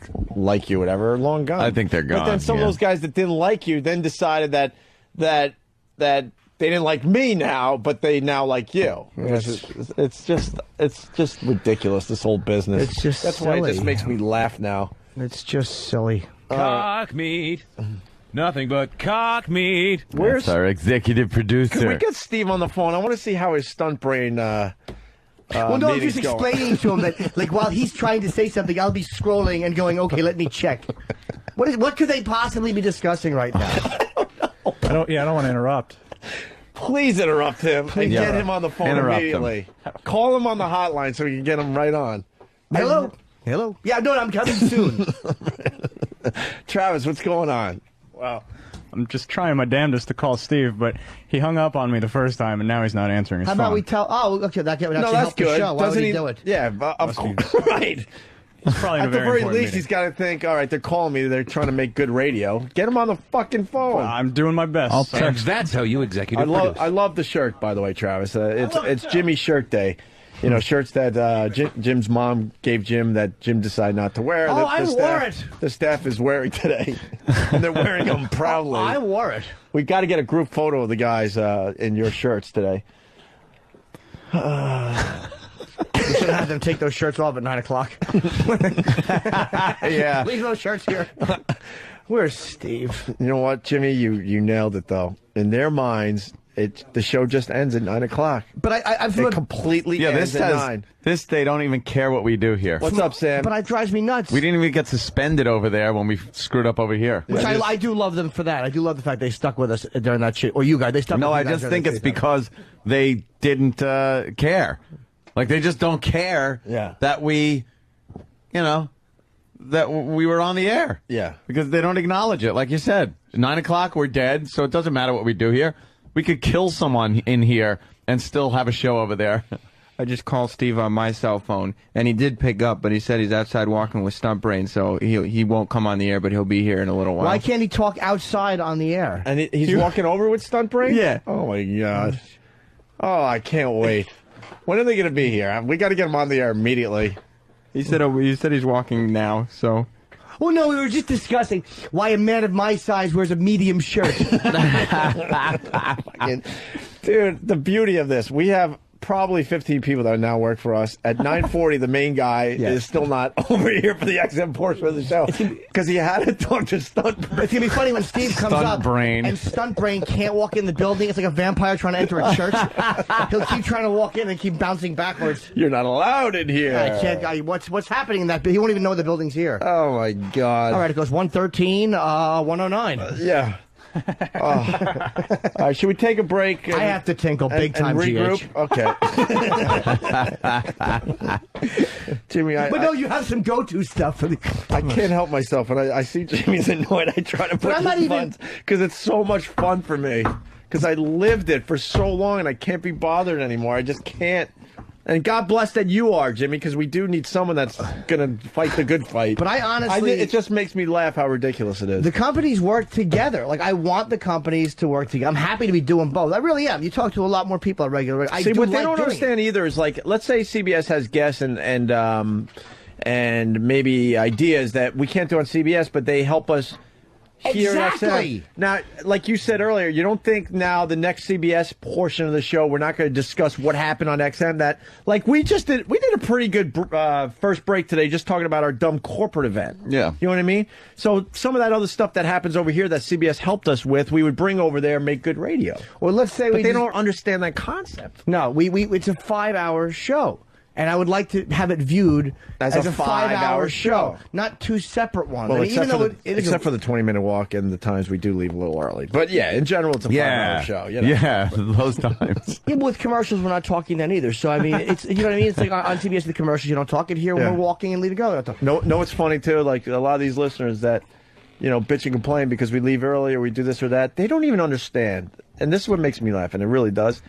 you, whatever, are long gone. I think they're But then gone, some yeah. of those guys that didn't like you then decided that they didn't like me now, but they now like you. It's just ridiculous. This whole business. It's just that's why it silly. just makes me laugh now. It's just silly. Cock meat. Nothing but cock meat. Where's That's our executive producer. Can we get Steve on the phone? I want to see how his Stuntbrain. Well, no, I'm meeting's just going. explaining to him that, like, while he's trying to say something, I'll be scrolling and going, okay, let me check. What could they possibly be discussing right now? I don't want to interrupt. Please interrupt him and Yeah. get him on the phone Interrupt immediately. Call him on the hotline so we can get him right on. Hello? Hello? Yeah, no, I'm coming soon. Travis, what's going on? Well, I'm just trying my damnedest to call Steve, but he hung up on me the first time, and now he's not answering his How phone. about we tell... Oh, okay, that would actually No, that's help the good. show. Why Doesn't would he do it? Yeah, of course. Right. He's probably in At a the very very important least, meeting. he's got to think, all right, they're calling me. They're trying to make good radio. Get him on the fucking phone. I'm doing my best. And that's how you executive produce. I love the shirt, by the way, Travis. It's Jimmy's shirt day. You know, shirts that Jim's mom gave Jim that Jim decided not to wear. Oh, I wore staff, it. The staff is wearing today, and they're wearing them proudly. I wore it. We got to get a group photo of the guys in your shirts today. We should have them take those shirts off at 9 o'clock. Yeah. Leave those shirts here. Where's Steve? You know what, Jimmy? You nailed it, though. In their minds, the show just ends at 9 o'clock. But I've It completely ends this at 9. they don't even care what we do here. What's up, Sam? But it drives me nuts. We didn't even get suspended over there when we screwed up over here. Which I do love them for that. I do love the fact they stuck with us during that shit. Or you guys, they stuck No, with I you guys just during think that it's shit. because they didn't care. Like, they just don't care that we, that we were on the air. Yeah. Because they don't acknowledge it. Like you said, 9 o'clock, we're dead, so it doesn't matter what we do here. We could kill someone in here and still have a show over there. I just called Steve on my cell phone, and he did pick up, but he said he's outside walking with Stuntbrain, so he won't come on the air, but he'll be here in a little while. Why can't he talk outside on the air? And he's walking over with Stuntbrain? Yeah. Oh, my gosh. Oh, I can't wait. When are they going to be here? We got to get him on the air immediately. He said he's walking now, so... Well, no, we were just discussing why a man of my size wears a medium shirt. Dude, the beauty of this, we have probably 15 people that now work for us. At 9:40, the main guy is still not over here for the XM portion of the show because he had to talk to Stuntbrain. It's going to be funny when Steve comes up and Stuntbrain can't walk in the building. It's like a vampire trying to enter a church. He'll keep trying to walk in and keep bouncing backwards. You're not allowed in here. I can't. What's happening in that? He won't even know the building's here. Oh, my God. All right, it goes 113, 109. Yeah. All right, should we take a break? I have to tinkle big time, regroup. GH. Okay. Jimmy, but no, you have some go-to stuff for the. I can't help myself, and I see Jimmy's annoyed. I try to put this fun because it's so much fun for me because I lived it for so long, and I can't be bothered anymore. I just can't. And God bless that you are, Jimmy, because we do need someone that's going to fight the good fight. But I honestly... it just makes me laugh how ridiculous it is. The companies work together. Like, I want the companies to work together. I'm happy to be doing both. I really am. You talk to a lot more people on regular... See, what they don't understand either is, like, let's say CBS has guests and maybe ideas that we can't do on CBS, but they help us... Exactly. Now, like you said earlier, you don't think now the next CBS portion of the show we're not going to discuss what happened on XM? That like we did a pretty good first break today, just talking about our dumb corporate event. Yeah, you know what I mean. So some of that other stuff that happens over here that CBS helped us with, we would bring over there and make good radio. Well, let's say they don't understand that concept. No, it's a 5-hour show. And I would like to have it viewed as a 5-hour show, not two separate ones. Well, I mean, except for the 20-minute walk and the times we do leave a little early. But yeah, in general, it's a 5-hour show. You know? Yeah, those times. Yeah, with commercials, we're not talking then either. So I mean, it's you know what I mean. It's like on CBS, the commercials you don't talk it here when we're walking and leaving go. No, it's funny too. Like a lot of these listeners that bitch and complain because we leave early or we do this or that. They don't even understand, and this is what makes me laugh, and it really does.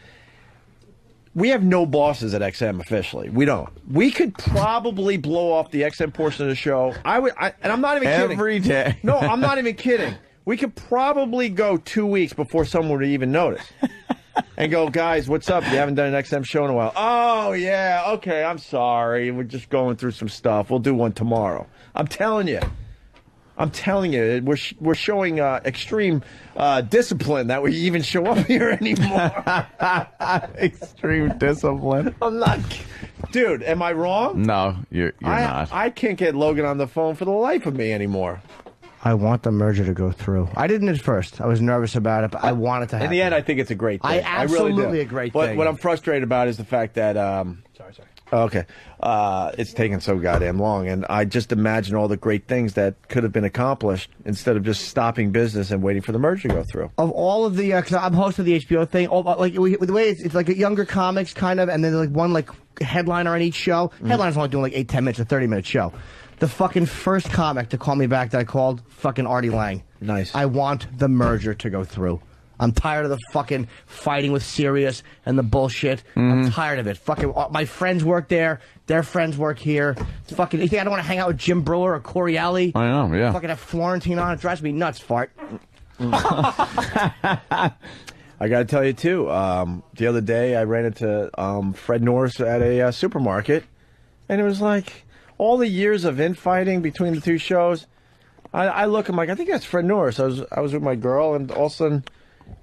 We have no bosses at XM officially. We don't. We could probably blow off the XM portion of the show. And I'm not even kidding. Every day. No, I'm not even kidding. We could probably go 2 weeks before someone would even notice. And go, guys, what's up? You haven't done an XM show in a while. Oh, yeah, okay, I'm sorry. We're just going through some stuff. We'll do one tomorrow. I'm telling you, we're showing extreme discipline that we even show up here anymore. Extreme discipline. I'm not, dude. Am I wrong? No, you're not. I can't get Logan on the phone for the life of me anymore. I want the merger to go through. I didn't at first. I was nervous about it, but I want it to happen. In the end, I think it's a great thing. Absolutely I really do. A great thing. What I'm frustrated about is the fact that. Sorry. Okay. It's taken so goddamn long, and I just imagine all the great things that could have been accomplished instead of just stopping business and waiting for the merger to go through. Of all of the, because I'm hosting the HBO thing, the way it's like a younger comics kind of, and then like one like headliner on each show. Headliner's only doing like 8, 10 minutes, a 30-minute show. The fucking first comic to call me back that I called, fucking Artie Lang. Nice. I want the merger to go through. I'm tired of the fucking fighting with Sirius and the bullshit. I'm tired of it. Fucking, my friends work there. Their friends work here. It's fucking, you think I don't want to hang out with Jim Brewer or Corey Alley? I know, yeah. Fucking have Florentine on. It drives me nuts, fart. I got to tell you, too, the other day I ran into Fred Norris at a supermarket, and it was like all the years of infighting between the two shows. I look, I'm like, I think that's Fred Norris. I was with my girl, and all of a sudden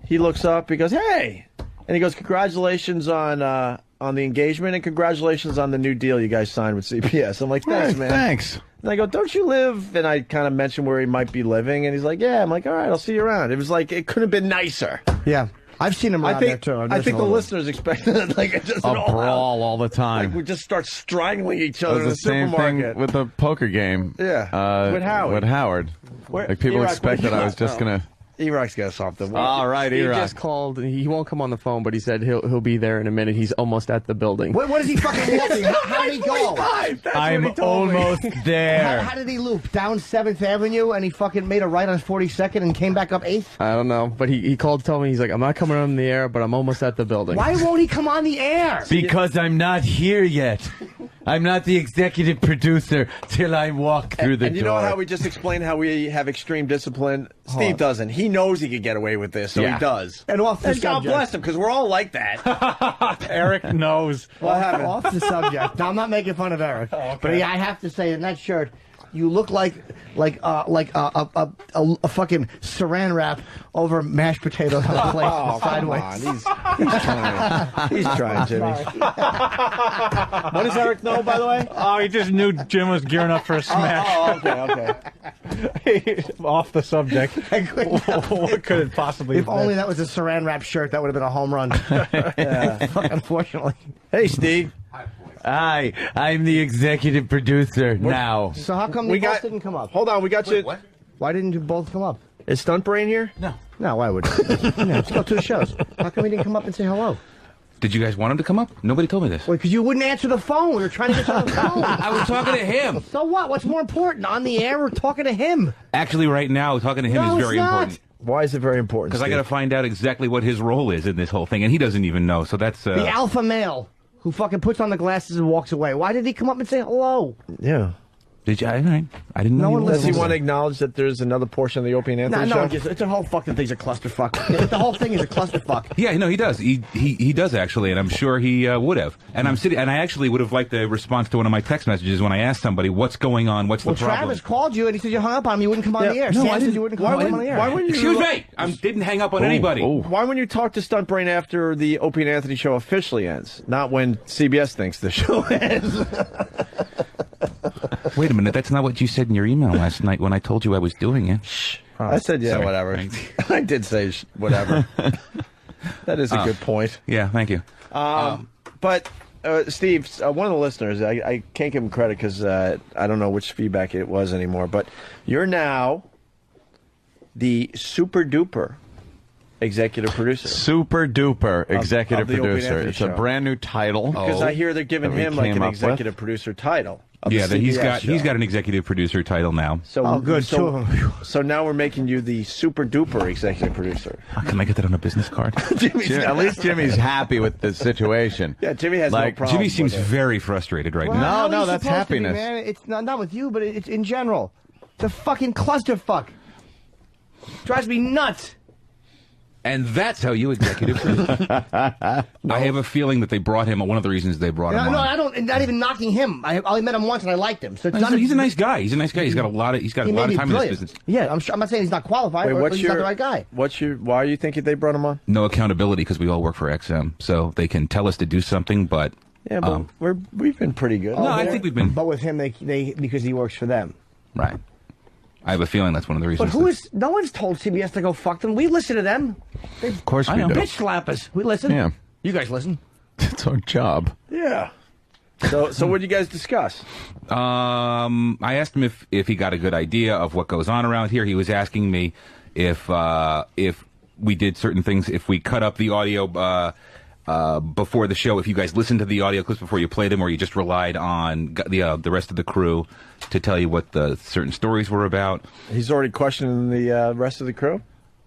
he looks up, he goes, hey! And he goes, congratulations on the engagement, and congratulations on the new deal you guys signed with CBS. I'm like, thanks, man. Thanks. And I go, don't you live? And I kind of mentioned where he might be living, and he's like, yeah. I'm like, all right, I'll see you around. It was like, it couldn't have been nicer. Yeah. I've seen him around there, too. I think the listeners expected like just a brawl all the time. Like we just start strangling each other in the same supermarket. Thing with the poker game. Yeah, with Howard. Like people expect that I was just gonna E-Rock's got something. All right, He E-Rock. just called. He won't come on the phone, but he said he'll be there in a minute. He's almost at the building. What is he fucking walking? How did he go? I'm almost there. How did he loop? Down 7th Avenue and he fucking made a right on 42nd and came back up 8th? I don't know, but he called to tell me, he's like, I'm not coming on the air, but I'm almost at the building. Why won't he come on the air? Because I'm not here yet. I'm not the executive producer till I walk through the And you door. know how we just explained how we have extreme discipline? Steve doesn't. He knows he could get away with this, so he does. And off the And God subject. bless him, because we're all like that. Eric knows. Off the subject. Now, I'm not making fun of Eric, but yeah, I have to say, in that shirt, you look like a fucking saran wrap over mashed potatoes on a plate sideways. He's trying. He's trying, Jimmy. What does Eric know, by the way? Oh, he just knew Jim was gearing up for a smash. Okay. Off the subject. What could it possibly If have only been? that was a saran wrap shirt, that would have been a home run. Unfortunately. Hey, Steve. Hi, I'm the executive producer now. So how come We they both got- didn't come up? Hold on, we got you. Why didn't you both come up? Is Stuntbrain here? No, why would you? Let's go to the shows. How come he didn't come up and say hello? Did you guys want him to come up? Nobody told me this. Well, because you wouldn't answer the phone. We were trying to get you on the phone. I was talking to him. So what? What's more important? On the air, we're talking to him. Actually, right now, talking to him No, is it's very not. important. Why is it very important? Because I got to find out exactly what his role is in this whole thing, and he doesn't even know. So that's The alpha male who fucking puts on the glasses and walks away. Why did he come up and say hello? Yeah. Did you? I didn't know. No you one were- Does he listens. want to acknowledge that there's another portion of the Opie and Anthony No, show? it's a whole fucking thing's a clusterfuck. The whole thing is a clusterfuck. Yeah, no, he does. He does actually, and I'm sure he would have. And I'm sitting, and I actually would have liked a response to one of my text messages when I asked somebody what's going on, what's Well, the problem. Travis called you and he said you hung up on him. You wouldn't come on the air. No, Sam I said didn't. you wouldn't come on the air. Why wouldn't you? Excuse me, I didn't hang up on anybody. Why wouldn't you talk to Stuntbrain after the Opie and Anthony show officially ends, not when CBS thinks the show ends? Wait a minute, that's not what you said in your email last night when I told you I was doing it. I said, yeah, Sorry. whatever. I did say whatever. That is a good point. Yeah, thank you. But, Steve, one of the listeners, I can't give him credit because I don't know which feedback it was anymore, but you're now the super duper executive producer. Super duper executive of the Opie and producer. Anthony It's a show. brand new title. Because I hear they're giving that we him like came an up with. executive producer title. of the Yeah, that he's CBS got show. an executive producer title now. So, Oh, good. So, Two of them. so now we're making you the super duper executive producer. Can I get that on a business card? At least Jimmy's happy with the situation. Yeah, Jimmy has no Like, problem. Jimmy seems with it. very frustrated right Well, now. how No, are you that's supposed to be, happiness. man? It's not with you, but it's in general. It's a fucking clusterfuck. Drives me nuts. And that's how you executive produce. I have a feeling that they brought him. One of the reasons they brought him No, on. I don't. Not even knocking him. I only met him once and I liked him. So it's not. He's a nice guy. He's a nice guy. He's got a lot of. He's got a He lot may of be time in this brilliant. business. Yeah, I'm not saying he's not qualified. Wait, or what's he's your not the right guy. Why do you think they brought him on? No accountability because we all work for XM, so they can tell us to do something, but Yeah, but we've been pretty good. no, I think we've been But with him, they because he works for them. right. I have a feeling that's one of the reasons. But who is? No one's told CBS to go fuck them. We listen to them. Of course we know. do. Bitch slap us. We listen. Yeah. You guys listen. It's our job. Yeah. So what did you guys discuss? I asked him if he got a good idea of what goes on around here. He was asking me if we did certain things, if we cut up the audio before the show, if you guys listened to the audio clips before you played them, or you just relied on the rest of the crew to tell you what the certain stories were about. He's already questioning the rest of the crew.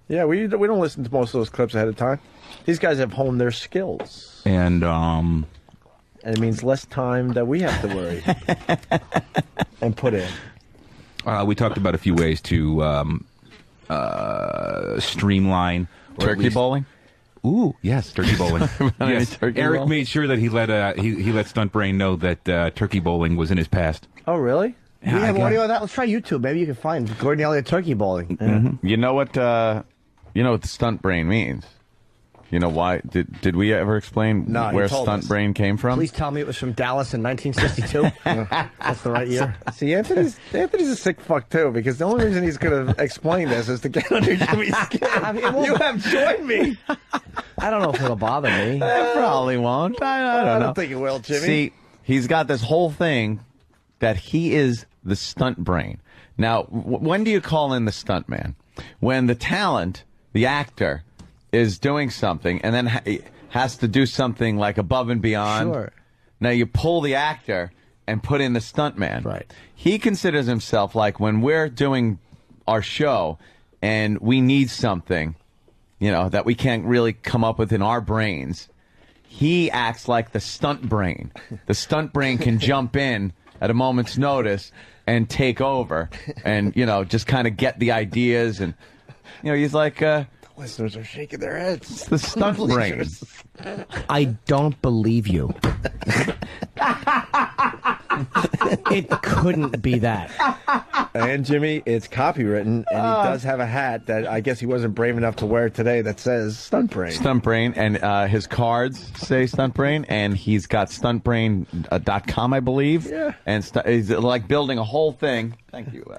Yeah, we don't listen to most of those clips ahead of time. These guys have honed their skills, And and it means less time that we have to worry and put in. we talked about a few ways to streamline. or at Turkey least- bowling? Ooh, yes, turkey bowling. Yes. Turkey Eric bowl? made sure that he let Stuntbrain know that turkey bowling was in his past. Oh, really? We have audio of that. Let's try YouTube. Maybe you can find Gordon Elliott turkey bowling. You know what? The stunt brain means. You know why? Did we ever explain No, he where told stunt us. brain came from? Please tell me it was from Dallas in 1962. That's the right year. See, Anthony's a sick fuck too, because the only reason he's going to explain this is to get under Jimmy's skin. You have joined me. I don't know if it'll bother me. Probably won't. I don't know. think it will, Jimmy. See, he's got this whole thing that he is the stunt brain. Now, when do you call in the stunt man? When the talent, the actor, is doing something and then has to do something like above and beyond. Sure. Now you pull the actor and put in the stunt man. Right. He considers himself like when we're doing our show and we need something, you know, that we can't really come up with in our brains. He acts like the stunt brain. The stunt brain can jump in at a moment's notice and take over and, you know, just kind of get the ideas. And, you know, he's like, Listeners are shaking their heads. it's the stunt brain. I don't believe you. It couldn't be that. And Jimmy, it's copywritten, and he does have a hat that I guess he wasn't brave enough to wear today that says Stuntbrain. Stuntbrain, and his cards say Stuntbrain, and he's got stuntbrain.com, I believe. Yeah. And he's like building a whole thing. Thank you.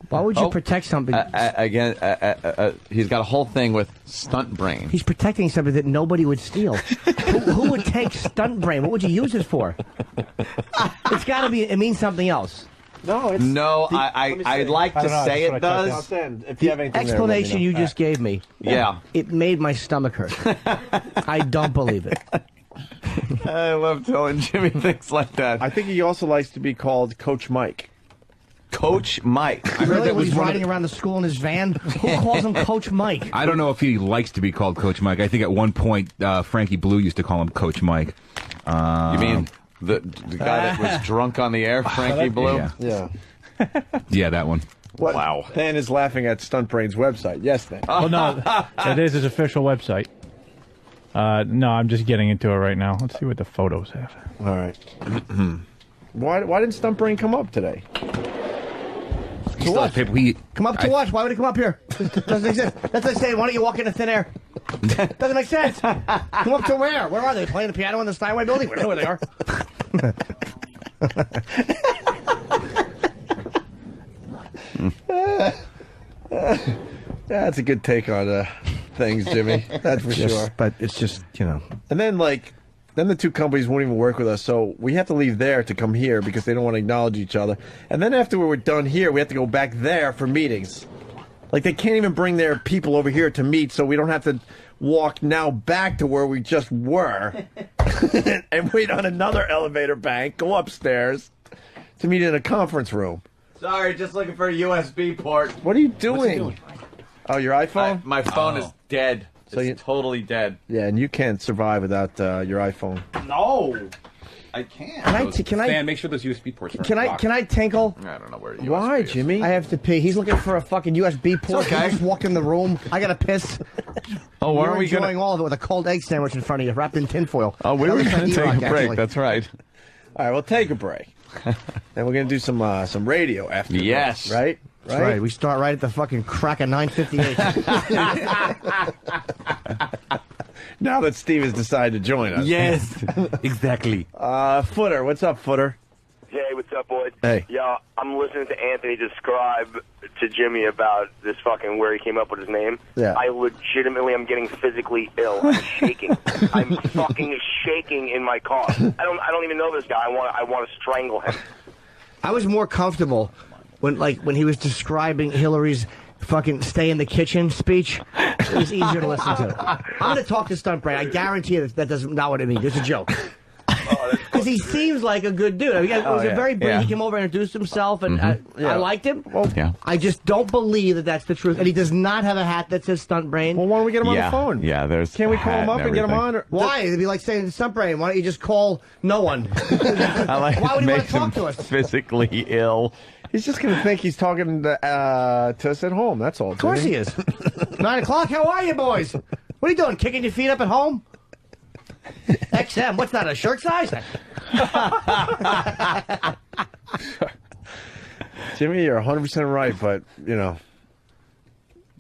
Why would you protect something? He's got a whole thing with Stuntbrain. He's protecting something that nobody would steal. Who would take Stuntbrain? What would you use it for? It's got to be. It means something else. No, it's No, I'd like to say it does. If you have anything Explanation there, you just gave me. Yeah. It made my stomach hurt. I don't believe it. I love telling Jimmy things like that. I think he also likes to be called Coach Mike. Coach Mike. Really? When he's riding around the school in his van? Who calls him Coach Mike? I don't know if he likes to be called Coach Mike. I think at one point Frankie Blue used to call him Coach Mike. You mean the guy that was drunk on the air, Frankie Blue? Yeah. Yeah. Yeah, that one. What? Wow. Dan is laughing at Stuntbrain's website. Yes, Dan. Well, no, it is his official website. No, I'm just getting into it right now. Let's see what the photos have. All right. Why didn't Stuntbrain come up today? He still has paper. Come up to what? Why would he come up here? Doesn't make sense. That's like saying, why don't you walk into thin air? Doesn't make sense. Come up to where? Where are they? Playing the piano in the Steinway building? We know where they are. That's a good take on things, Jimmy. That's for sure. But it's just, you know. And then, then the two companies won't even work with us, so we have to leave there to come here because they don't want to acknowledge each other. And then after we're done here, we have to go back there for meetings. Like, they can't even bring their people over here to meet, so we don't have to walk now back to where we just were and wait on another elevator bank, go upstairs to meet in a conference room. Sorry, just looking for a USB port. What are you doing? Oh, your iPhone? My phone is dead. So it's totally dead. Yeah, and you can't survive without your iPhone. No, I can't. Dan, make sure those USB ports are Can I tinkle? I don't know where USB Why, is. Jimmy? I have to pee. He's looking for a fucking USB port. okay. He just walked in the room. I gotta piss. Oh, You're weren't we enjoying going to... all of it with a cold egg sandwich in front of you, wrapped in tinfoil. Oh, we That were looks going to like take a E-Rock, break. actually. That's right. All right, we'll take a break. And we're going to do some radio after this, Yes. right? That's right. We start right at the fucking crack of 9:58. Now that Steve has decided to join us. Yes, exactly. Footer, what's up, Footer? Hey, what's up, boys? Hey. Yeah, I'm listening to Anthony describe to Jimmy about this fucking where he came up with his name. Yeah. I legitimately am getting physically ill. I'm shaking. I'm fucking shaking in my car. I don't even know this guy. I want to strangle him. I was more comfortable when he was describing Hillary's fucking stay in the kitchen speech. It was easier to listen to. I'm going to talk to Stuntbrain. I guarantee you that doesn't not what it means. It's a joke. Because he seems like a good dude. I mean, it was a very brief. He came over and introduced himself, and I liked him. Yeah. I just don't believe that that's the truth. And he does not have a hat that says Stuntbrain. Well, why don't we get him on the phone? Yeah, there's. Can't we call him up and get him on? Or, Why? It'd be like saying Stuntbrain. Why don't you just call no one? I like Why would he want makes to talk him to us? physically ill. he's just going to think he's talking to us at home. That's all. Of course he is. 9 o'clock. How are you, boys? What are you doing? Kicking your feet up at home? XM. What's that? A shirt size? Jimmy, you're 100% right, but, you know.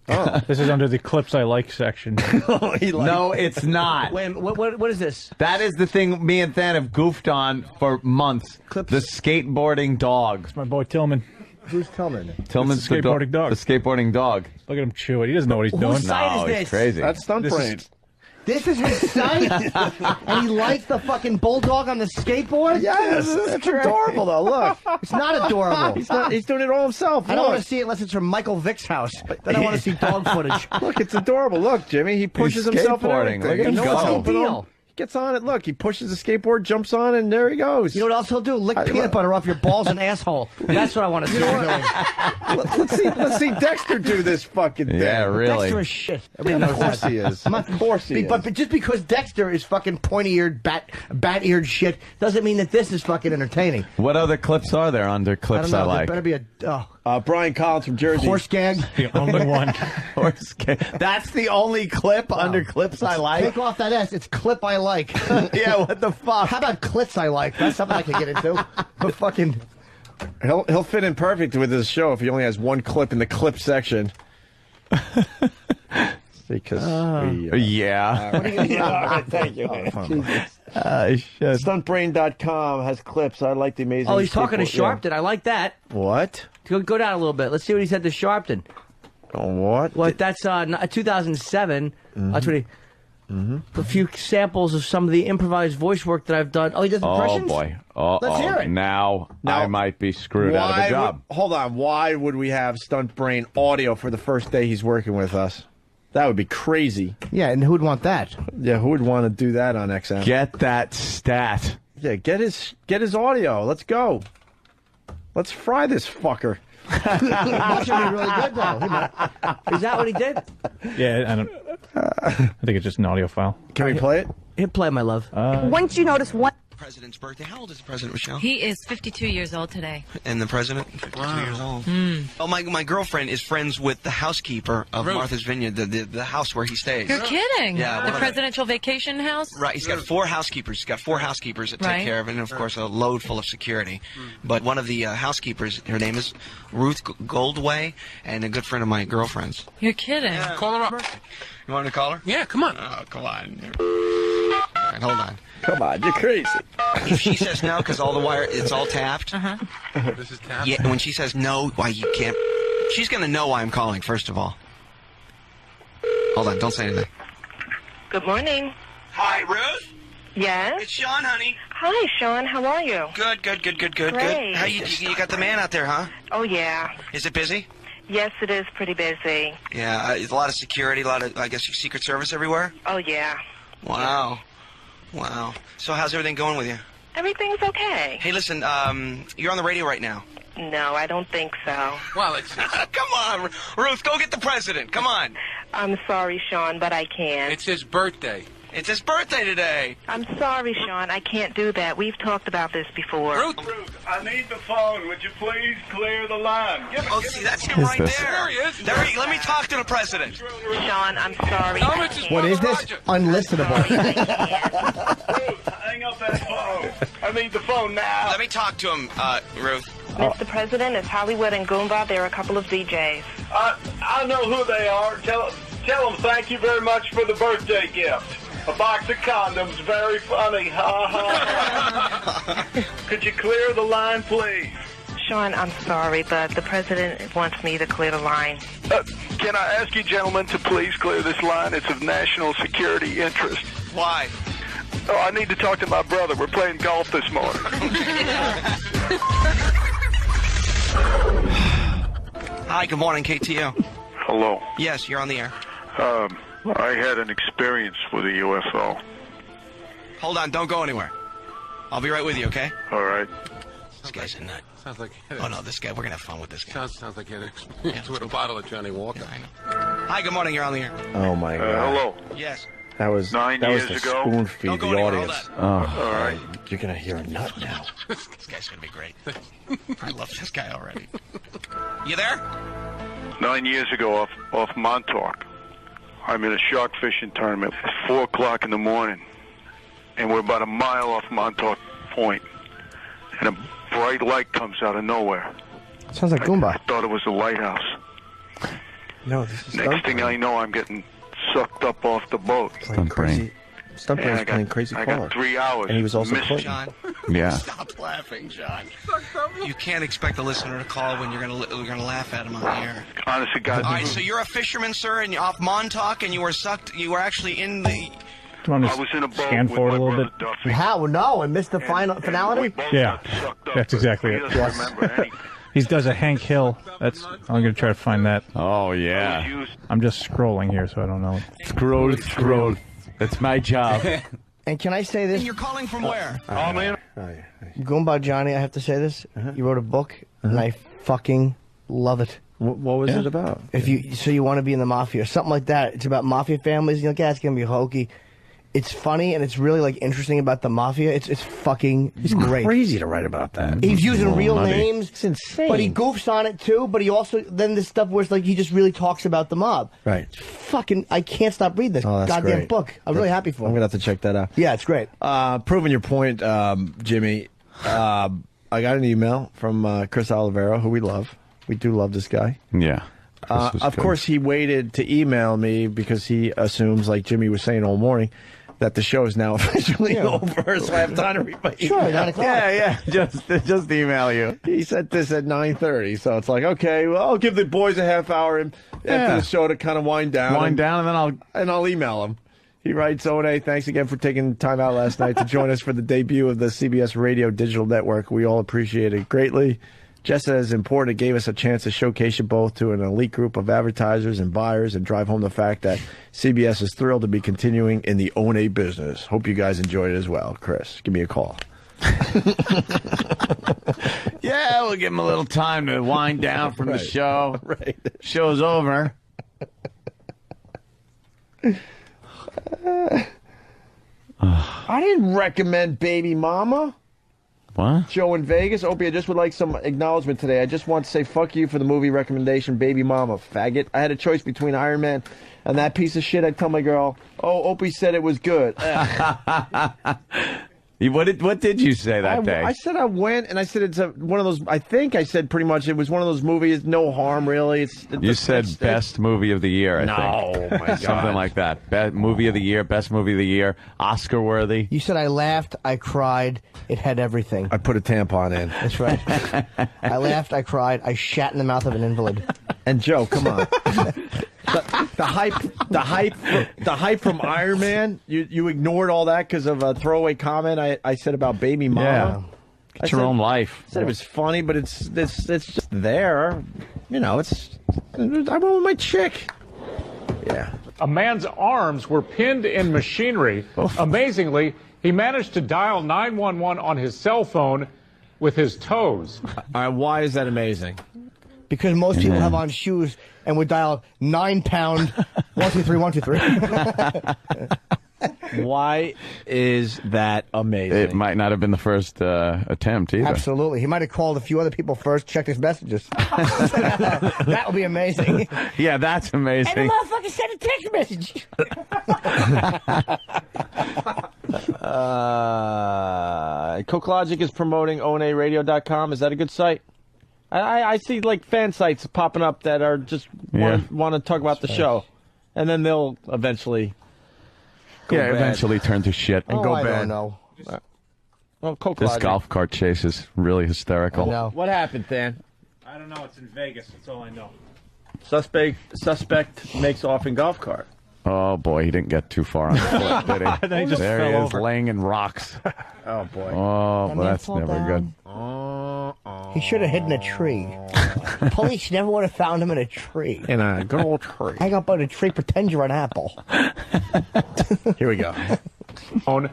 Oh, this is under the clips I like section. No, it's not. Wait, what is this? That is the thing me and Than have goofed on for months. Clips. The skateboarding dog. My boy Tillman. Who's Tillman? Tillman's the skateboarding dog. The skateboarding dog. Look at him chew it. He doesn't know what he's doing. Whose side No, is he's this? crazy. That's Stuntbrain. This is his site, and he likes the fucking bulldog on the skateboard. Yes, it's adorable though. Look, It's not adorable. he's doing it all himself. I don't want Look. to see it unless it's from Michael Vick's house. Then I want to see dog footage. Look, it's adorable. Look, Jimmy, he pushes himself in skateboarding. everything. Look at him No one's go. helping him. Deal. He gets on it. Look, he pushes the skateboard, jumps on, and there he goes. You know what else he'll do? Lick peanut butter off your balls and asshole. That's what I want to see him doing. Let's see Dexter do this fucking thing. Yeah, really. Dexter is shit. Everybody Of knows course that. he is. I'm not- Of course he is. But just because Dexter is fucking pointy-eared, bat-eared shit doesn't mean that this is fucking entertaining. What other clips are there under I clips don't know. I There like? better be a Brian Collins from Jersey. horse gag. The only one. Horse That's the only clip under clips I like. Take off that S. It's clip I like. Yeah, what the fuck? How about clits I like? That's something I can get into. But fucking. He'll fit in perfect with his show if he only has one clip in the clip section. Because Yeah. What are you gonna do? all right, thank you. Stuntbrain.com has clips. I like the amazing. Oh, he's talking to skateboard- Sharpton. I like that. Yeah. What? Go down a little bit. Let's see what he said to Sharpton. Oh, what? Well, that's 2007. That's what he. A few samples of some of the improvised voice work that I've done. Oh, he does impressions? Oh boy. Oh, Let's hear it. Now Now, I might be screwed out of a job. Hold on. Why would we have Stuntbrain audio for the first day he's working with us? That would be crazy. Yeah, and who'd want that? Yeah, who would want to do that on XM? Get that stat. Yeah, get his audio. Let's go. Let's fry this fucker. That should be really good, though. Is that what he did? Yeah, I don't. I think it's just an audio file. Can we play it? Hit play, my love. Once you notice one. President's birthday. How old is the president, Michelle? He is 52 years old today. And the president, 52 years old. Oh, my girlfriend is friends with the housekeeper of Martha's Vineyard, the house where he stays. You're kidding? Yeah, The well, presidential vacation house? Right, he's got four housekeepers. He's got four housekeepers that take Right. care of it, and of course a load full of security. But one of the housekeepers, her name is Ruth Goldway, and a good friend of my girlfriend's. You're kidding. Call her up. You want me to call her? Yeah, come on. Oh, come on. All right, hold on. Come on, you're crazy. If she says no, because all the wire, it's all tapped. This is tapped? Yeah, when she says no, why you can't. She's going to know why I'm calling, first of all. Hold on, don't say anything. Good morning. Hi, Ruth. Yes? It's Sean, honey. Hi, Sean. How are you? Good. Great. How you got the man out there, huh? Oh, yeah. Is it busy? Yes, it is pretty busy. Yeah, a lot of security, a lot of, I guess, Secret Service everywhere? Oh, yeah. Wow. So how's everything going with you? Everything's okay. Hey, listen, you're on the radio right now. No, I don't think so. Well, it's come on, Ruth, go get the president. Come on. I'm sorry, Sean, but I can't. It's his birthday. It's his birthday today. I'm sorry, Sean. I can't do that. We've talked about this before. Ruth, I need the phone. Would you please clear the line? See, that's him right this? there. There he is. Let me talk to the president. Sean, I'm sorry. Tell I him it's his can't. What is this? Roger. Unlistenable. Ruth, hang up that phone. I need the phone now. Let me talk to him, Ruth. Mr. President, it's Hollywood and Goomba. There are a couple of DJs. I know who they are. Tell them thank you very much for the birthday gift. A box of condoms. Very funny. Ha, ha, ha. Could you clear the line, please? Sean, I'm sorry, but the President wants me to clear the line. Can I ask you gentlemen to please clear this line? It's of national security interest. Why? Oh, I need to talk to my brother. We're playing golf this morning. Hi, good morning, KTO. Hello. Yes, you're on the air. I had an experience with a UFO. Hold on, don't go anywhere. I'll be right with you, okay? All right. This guy's a nut. sounds like. Oh, no, this guy, we're going to have fun with this guy. Sounds like you had experience with a bottle of Johnny Walker. I know. Hi, good morning, you're on the air. Oh my God. Hello. Yes. That was 9 that was years the ago. spoon feed Don't go the anywhere, audience. hold Oh, All right. you're gonna hear a nut now. This guy's going to be great. I love this guy already. You there? 9 years ago off Montauk. I'm in a shark fishing tournament. It's 4 o'clock in the morning, and we're about a mile off Montauk Point, and a bright light comes out of nowhere. Sounds like Goomba. I thought it was a lighthouse. No, this is Next thing I know, I'm getting sucked up off the boat. playing crazy. Stuntbrain's playing crazy I caller. got 3 hours. And he was also Missed- playing. John? Yeah. Stop laughing, John. You can't expect a listener to call when you're gonna laugh at him on the air. Honest to God. All right, so you're a fisherman, sir, and you're off Montauk, and you were actually in the you want I was in a to boat scan with forward my a little brother bit? Duffy. How? No, I missed the finality. We both Yeah, got sucked up, that's but exactly he it. doesn't remember anything. He does a Hank Hill. That's. I'm going to try to find that. Oh, yeah. I'm just scrolling here, so I don't know. Scroll. That's my job. And can I say this? You're calling from where? Oh, man. Goomba Johnny, I have to say this. You wrote a book, and I fucking love it. What was it about? If you want to be in the mafia or something like that. It's about mafia families. You're like, yeah, it's gonna be hokey. It's funny and it's really like interesting about the mafia. It's fucking great. Crazy to write about that. He's using real names. It's insane. But he goofs on it too. But he also then this stuff where it's like he just really talks about the mob. Right. It's fucking, I can't stop reading this that's goddamn great. book. I'm really happy for I'm him. gonna have to check that out. Yeah, it's great. Proving your point, Jimmy. I got an email from Chris Olivero, who we love. We do love this guy. Yeah. Of course, he waited to email me because he assumes, like Jimmy was saying all morning, that the show is now officially over, so I have time to read my email. Sure, 9 o'clock. Yeah. Just email you. He sent this at 9:30, so it's like, okay, well, I'll give the boys a half hour after the show to kind of wind down. And then I'll email him. He writes, O&A, thanks again for taking time out last night to join us for the debut of the CBS Radio Digital Network. We all appreciate it greatly. Just as important, it gave us a chance to showcase you both to an elite group of advertisers and buyers and drive home the fact that CBS is thrilled to be continuing in the O&A business. Hope you guys enjoyed it as well. Chris, give me a call. Yeah, we'll give him a little time to wind down from the show. Right. Show's over. I didn't recommend Baby Mama. What? Joe in Vegas. Opie, I just would like some acknowledgement today. I just want to say fuck you for the movie recommendation, Baby Mama, faggot. I had a choice between Iron Man and that piece of shit. I'd tell my girl, oh, Opie said it was good. What did you say that day? I said I went, and I said it's one of those, I think I said pretty much it was one of those movies, no harm, really. You said best movie of the year, I think. No, my God. Something like that. Movie of the year, best movie of the year, Oscar worthy. You said I laughed, I cried, it had everything. I put a tampon in. That's right. I laughed, I cried, I shat in the mouth of an invalid. And Joe, come on. The hype from Iron Man. You ignored all that because of a throwaway comment I said about Baby Mama. Yeah. It's your own life. I said it was funny, but it's just there. You know, I went with my chick. Yeah. A man's arms were pinned in machinery. Amazingly, he managed to dial 911 on his cell phone with his toes. Why is that amazing? Because most people have on shoes and would dial 9 pound 123 123. Why is that amazing? It might not have been the first attempt either. Absolutely. He might have called a few other people first, checked his messages. That would be amazing. Yeah, that's amazing. And the motherfucker sent a text message. CokeLogic is promoting onaradio.com. Is that a good site? I see like fan sites popping up that are just want to talk about the show, and then they'll eventually eventually turn to shit and go I bad. don't know. Well, CokeLogic. This golf cart chase is really hysterical. No. What happened, Dan? I don't know. It's in Vegas. That's all I know. Suspect makes off in golf cart. Oh boy, he didn't get too far on the foot, did he? Then he just there fell he is, over. laying in rocks. Oh boy. Oh, That well, man that's fall never down. good. He should have hidden a tree. Police never would have found him in a tree. In a good old tree. Hang up on a tree, pretend you're an apple. Here we go. On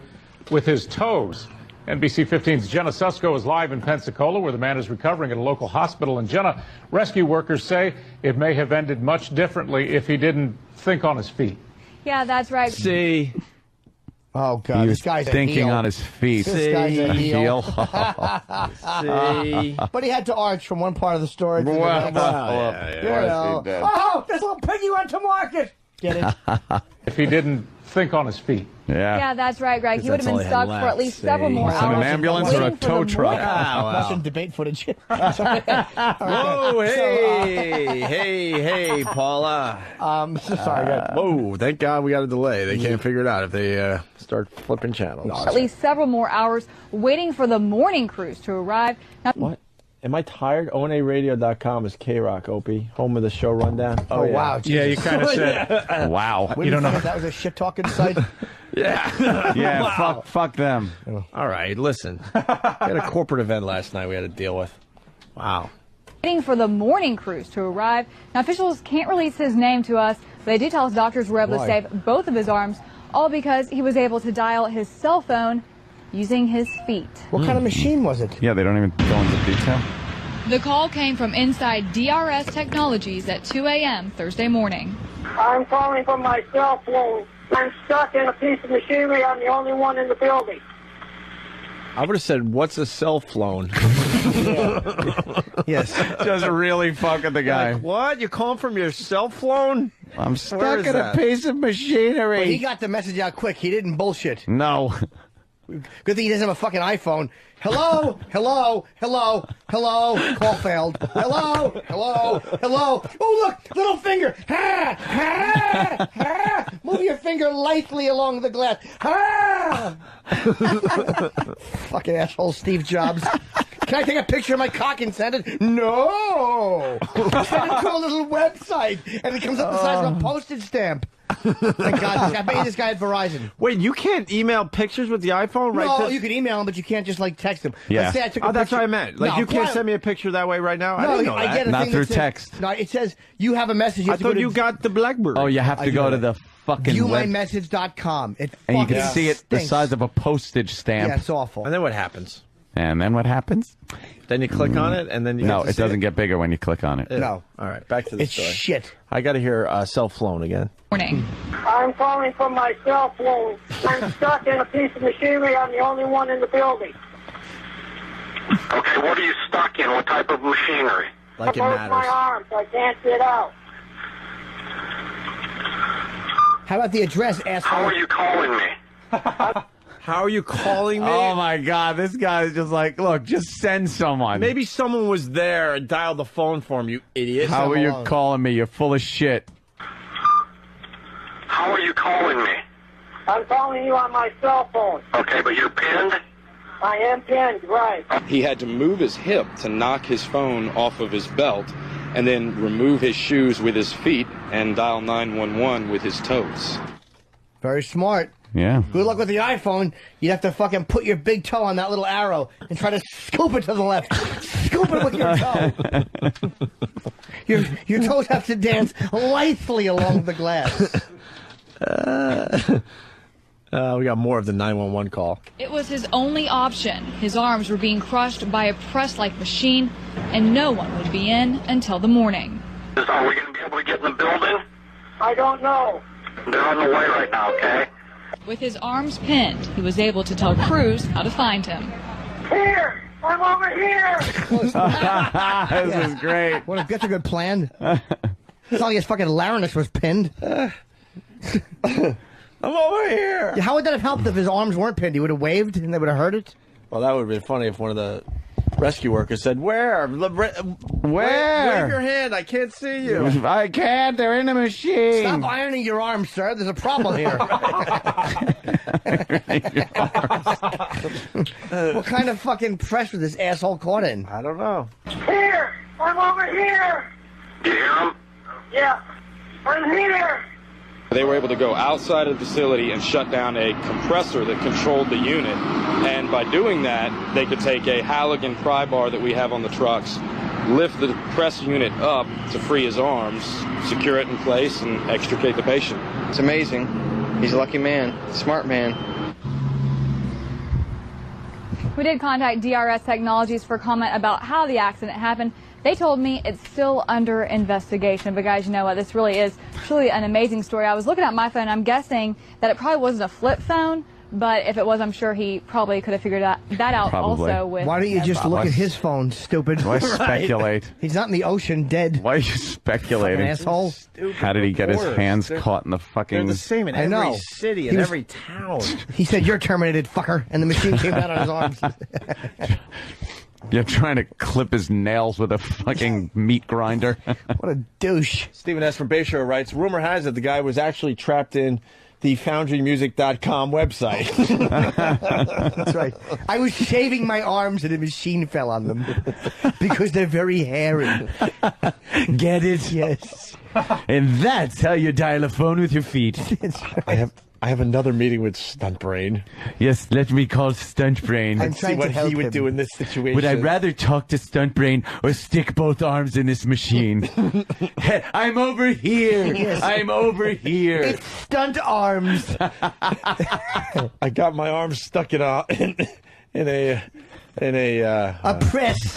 with his toes. NBC 15's Jenna Susko is live in Pensacola, where the man is recovering at a local hospital. And Jenna, rescue workers say it may have ended much differently if he didn't think on his feet. Yeah, that's right. See. Oh, God. He This was guy's a thinking heel. on his feet. This guy's a heel. See. But he had to arch from one part of the story to the next. You know. Oh, this will put you onto market. Get it? If he didn't think on his feet. Yeah, that's right, Greg. He would have been stuck for at least several more Was it hours. an ambulance or a waiting for tow the truck? morning. Watching debate footage. Whoa, hey, Paula. Sorry, guys. Whoa, thank God we got a delay. They can't figure it out if they start flipping channels. At least several more hours waiting for the morning crews to arrive. Now, What? Am I tired? ONARadio.com is K-Rock, Opie. Home of the show rundown. Oh, wow. Yeah, you kind of said. Wow. You don't know if that was a shit-talking site? Yeah. Yeah, Wow. fuck them. All right, listen. We had a corporate event last night we had to deal with. Wow. Waiting for the morning crews to arrive. Now, officials can't release his name to us, but they do tell us doctors were able to Why? save both of his arms, all because he was able to dial his cell phone using his feet. What kind of machine was it? Yeah, they don't even go into detail. The call came from inside DRS Technologies at 2 a.m. Thursday morning. I'm calling from my cell phone. I'm stuck in a piece of machinery. I'm the only one in the building. I would have said, what's a cell phone? Yes. Just really fucking the guy. Like, what? You're calling from your cell phone? I'm Where stuck is in a that? piece of machinery. Well, he got the message out quick. He didn't bullshit. No. Good thing he doesn't have a fucking iPhone. Hello? Hello? Hello? Hello? Call failed. Hello? Hello? Hello? Oh, look! Little finger! Ha! Ha! Ha! Move your finger lightly along the glass. Ha! Fucking asshole Steve Jobs. Can I take a picture of my cock and send it? No! Send it to a little website, and it comes up the size of a postage stamp. Thank God. I bet this guy at Verizon. Wait, you can't email pictures with the iPhone, right? No, you can email him, but you can't just like text him. Yeah. Let's say I took a Oh, that's picture. what I meant. Like, No, you can't why- send me a picture that way right now? I No, didn't know I that. get a Not thing through that says- text. No, it says you have a message. You I have to go thought to you got the BlackBerry. Oh, you have I to do go know to that. the fucking web, viewmymessage.com. It and you can fucking see it the stinks. size of a postage stamp. Yeah, it's awful. And then what happens? And then what happens? Then you click on it, and then you No, get to it see doesn't get bigger when you click on it. No. All right, back to the It's story. shit. I got to hear cell phone again. Morning. I'm calling from my cell phone. I'm stuck in a piece of machinery. I'm the only one in the building. Okay, what are you stuck in? What type of machinery? Like it Both matters. my arms. I can't get out. How about the address, How asshole? are you calling me? How are you calling me? Oh my God, this guy is just like, look, just send someone. Maybe someone was there and dialed the phone for him, you idiot. How are you alone. calling me? You're full of shit. How are you calling me? I'm calling you on my cell phone. Okay, but you're pinned? I am pinned, right. He had to move his hip to knock his phone off of his belt and then remove his shoes with his feet and dial 911 with his toes. Very smart. Yeah. Good luck with the iPhone. You'd have to fucking put your big toe on that little arrow and try to scoop it to the left. Scoop it with your toe. your toes have to dance lithely along the glass. We got more of the 911 call. It was his only option. His arms were being crushed by a press-like machine, and no one would be in until the morning. Are we going to be able to get in the building? I don't know. They're on the way right now, okay? With his arms pinned, he was able to tell crews how to find him. Here! I'm over here! This is great. That's a good plan. It's not like his fucking larynx was pinned. I'm over here. Yeah, how would that have helped if his arms weren't pinned? He would have waved and they would have heard it. Well, that would have been funny if one of the rescue workers said, Where? Where? Wave your hand. I can't see you. I can't. They're in a machine. Stop ironing your arms, sir. There's a problem here. What kind of fucking press was this asshole caught in? I don't know. Here! I'm over here! Do you hear them? Yeah. I'm here! They were able to go outside of the facility and shut down a compressor that controlled the unit. And by doing that, they could take a Halligan pry bar that we have on the trucks, lift the press unit up to free his arms, secure it in place, and extricate the patient. It's amazing. He's a lucky man, smart man. We did contact DRS Technologies for comment about how the accident happened. They told me it's still under investigation. But guys, you know what? This really is truly an amazing story. I was looking at my phone. I'm guessing that it probably wasn't a flip phone. But if it was, I'm sure he probably could have figured that out Probably. also with... Why don't you just look at his phone, stupid? Why speculate? He's not in the ocean dead. Why are you speculating? Fucking asshole. How did he get his hands caught in the fucking... They're the same in I know. every city He and was- every town. He said, "You're terminated, fucker," and the machine came out on his arms. You're trying to clip his nails with a fucking meat grinder. What a douche. Stephen S. from Bayshore writes, rumor has it the guy was actually trapped in the foundrymusic.com website. That's right. I was shaving my arms and a machine fell on them because they're very hairy. Get it? Yes. And that's how you dial a phone with your feet. I I have another meeting with Stuntbrain. Yes, let me call Stuntbrain. I'm See trying to what help he would him. do in this situation. Would I rather talk to Stuntbrain or stick both arms in this machine? I'm over here. Yes. I'm over here. It's stunt arms. I got my arms stuck in a press.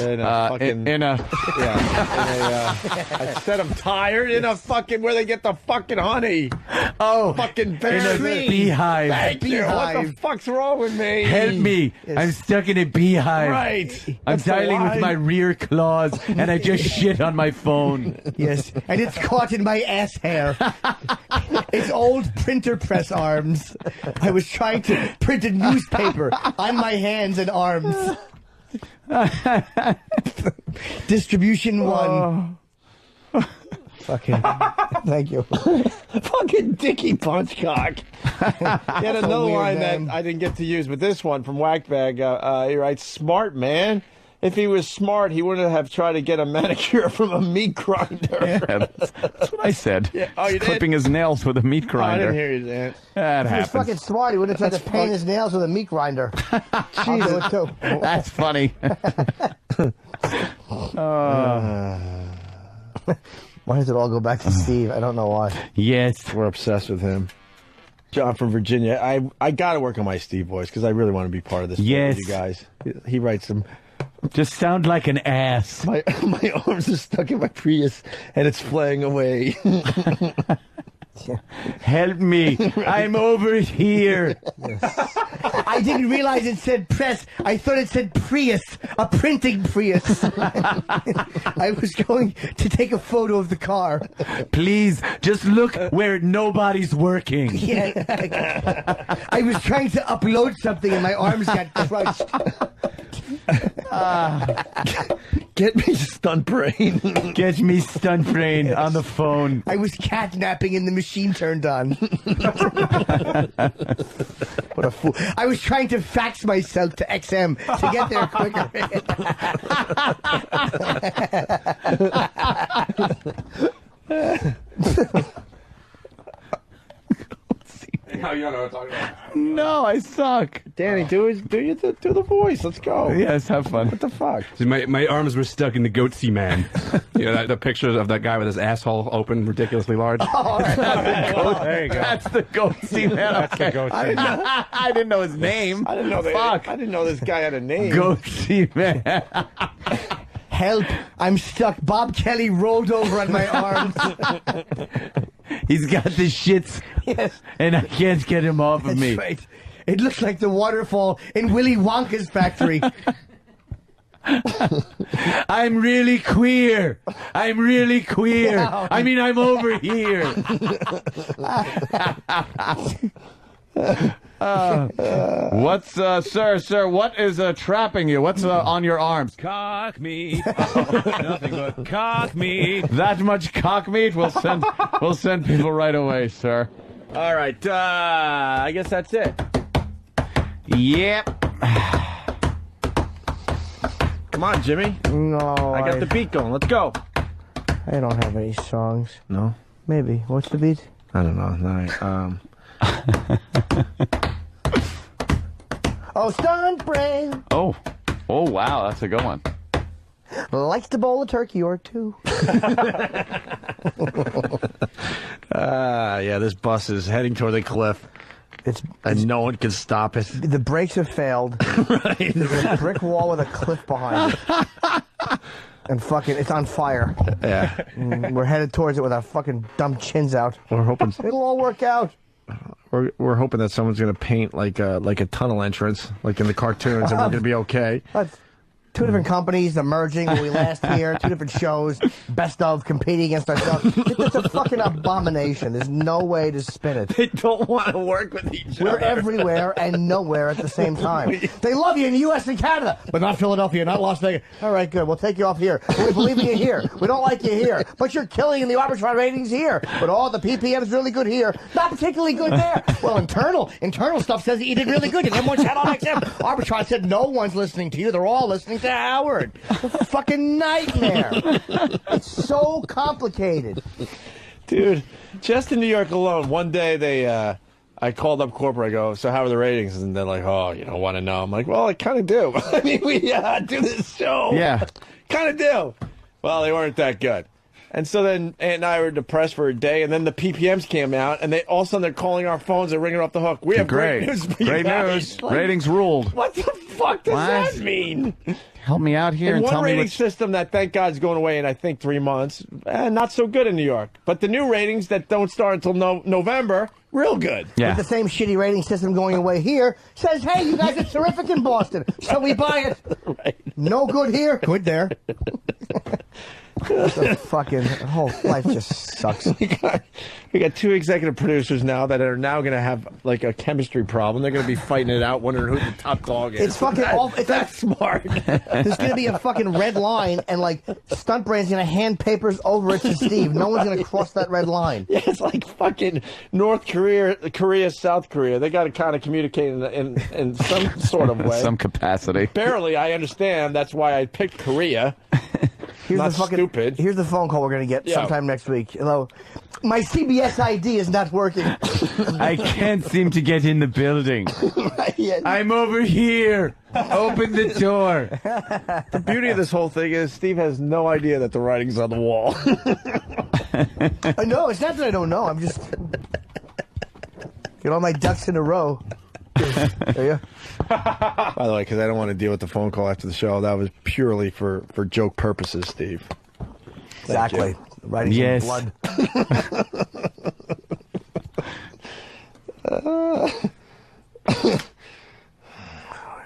In a fucking I said I'm tired in a fucking where they get the fucking honey. Oh, fucking in a beehive. Thank you. What the fuck's wrong with me? Help me. Yes. I'm stuck in a beehive. Right. I'm That's the dialing with line. my rear claws, and I just shit on my phone. Yes, and it's caught in my ass hair. It's old printer press arms. I was trying to print a newspaper on my hands and arms. Distribution 1. Fucking. Thank you. Fucking Dickie Punchcock. He had another weird line name. that I didn't get to use, but this one from Whackbag, he writes, "Smart man. If he was smart, he wouldn't have tried to get a manicure from a meat grinder." That's what I said. Yeah. Oh, you did? Clipping his nails with a meat Oh, I grinder. didn't hear you, Dan. That He was happens. fucking smart. He would have tried to paint his nails with a meat grinder. I'll do it too. That's funny. Why does it all go back to Steve? I don't know why. Yes. We're obsessed with him. John from Virginia. I got to work on my Steve voice because I really want to be part of this. Yes. With you guys. He writes some. Just sound like an ass. My arms are stuck in my Prius and it's flying away. Help me. I'm over here. I didn't realize it said press. I thought it said Prius, a printing Prius. I was going to take a photo of the car. Please, just look where nobody's working. Yeah. I was trying to upload something and my arms got crushed. Get me Stuntbrain. Get me Stuntbrain on the phone. I was catnapping and the machine turned on. What a fool. I was trying to fax myself to XM to get there quicker. How you know what I'm talking about? No, I suck. Danny, do the voice. Let's go. Yes, have fun. What the fuck? See, my arms were stuck in the goatsy man. You know, the pictures of that guy with his asshole open, ridiculousy large. Oh, There you go. That's the goatee man. That's the Okay. goatee. I didn't know his name. I didn't know that. Fuck. I didn't know this guy had a name. Goatee man. help. I'm stuck. Bob Kelly rolled over on my arms. He's got the shits, Yes. and I can't get him off of That's me. right. It looks like the waterfall in Willy Wonka's factory. I'm really queer. I'm really queer. No. I mean, I'm over here. What's, sir, what is trapping you? What's on your arms? Cock meat. Nothing but cock meat. That much cock meat? We'll send people right away, sir. All right, I guess that's it. Yep. Come on, Jimmy. No, I got the beat going. Let's go. I don't have any songs. No? Maybe. What's the beat? I don't know. All right. Oh, Stuntbrain Oh, wow, that's a good one. likes to bowl a turkey or two. Yeah, this bus is heading toward the cliff, and no one can stop it. The brakes have failed. Right. There's a brick wall with a cliff behind it. And fucking, it's on fire. Yeah. We're headed towards it with our fucking dumb chins out. We're hoping. It'll all work out. We're hoping that someone's gonna paint like a tunnel entrance, like in the cartoons, and we're gonna be okay. But two different companies, they're merging when we last here, two different shows, best of, competing against ourselves. It's a fucking abomination. There's no way to spin it. They don't want to work with each other. We're everywhere and nowhere at the same time. They love you in the U.S. and Canada, but not Philadelphia, not Las Vegas. All right, good. We'll take you off here. We believe in you here. We don't like you here. But you're killing in the arbitron ratings here. But the PPM's really good here. Not particularly good there. Well, internal stuff says that you did really good. And everyone's had on XM. Arbitron said no one's listening to you. They're all listening to Howard. It's a fucking nightmare. It's so complicated. Dude, just in New York alone, one day they, I called up corporate. I go, so how are the ratings? And they're like, oh, you don't want to know. I'm like, well, I kind of do. I mean, we do this show. Yeah. Kind of do. Well, they weren't that good. And so then Aunt and I were depressed for a day, and then the PPMs came out, and they all of a sudden they're calling our phones and ringing off the hook. We have great news for you Great guys. news. Ratings ruled. What the fuck does that mean? Help me out here and one tell me rating what's... system that, thank God, is going away in, I think, 3 months. Not so good in New York. But the new ratings that don't start until November, real good. Yeah. With the same shitty rating system going away here, says, hey, you guys are terrific in Boston, so we buy it. Right. No good here, good there. The fucking whole life just sucks. We got 2 executive producers now that are now going to have like a chemistry problem. They're going to be fighting it out, wondering who the top dog is. It's fucking awful. That's smart. There's going to be a fucking red line, and like Stuntbrain's going to hand papers over it to Steve. No one's going to cross that red line. Yeah, it's like fucking North Korea, South Korea. They got to kind of communicate in some sort of way. Some capacity. Barely, I understand. That's why I picked Korea. Not stupid. Here's the phone call we're going to get sometime next week. Hello. My CBS ID is not working. I can't seem to get in the building. I'm over here. Open the door. The beauty of this whole thing is Steve has no idea that the writing's on the wall. No, it's not that I don't know. I'm just get all my ducks in a row. There you. By the way, because I don't want to deal with the phone call after the show. That was purely for joke purposes, Steve. Exactly. Writing in blood.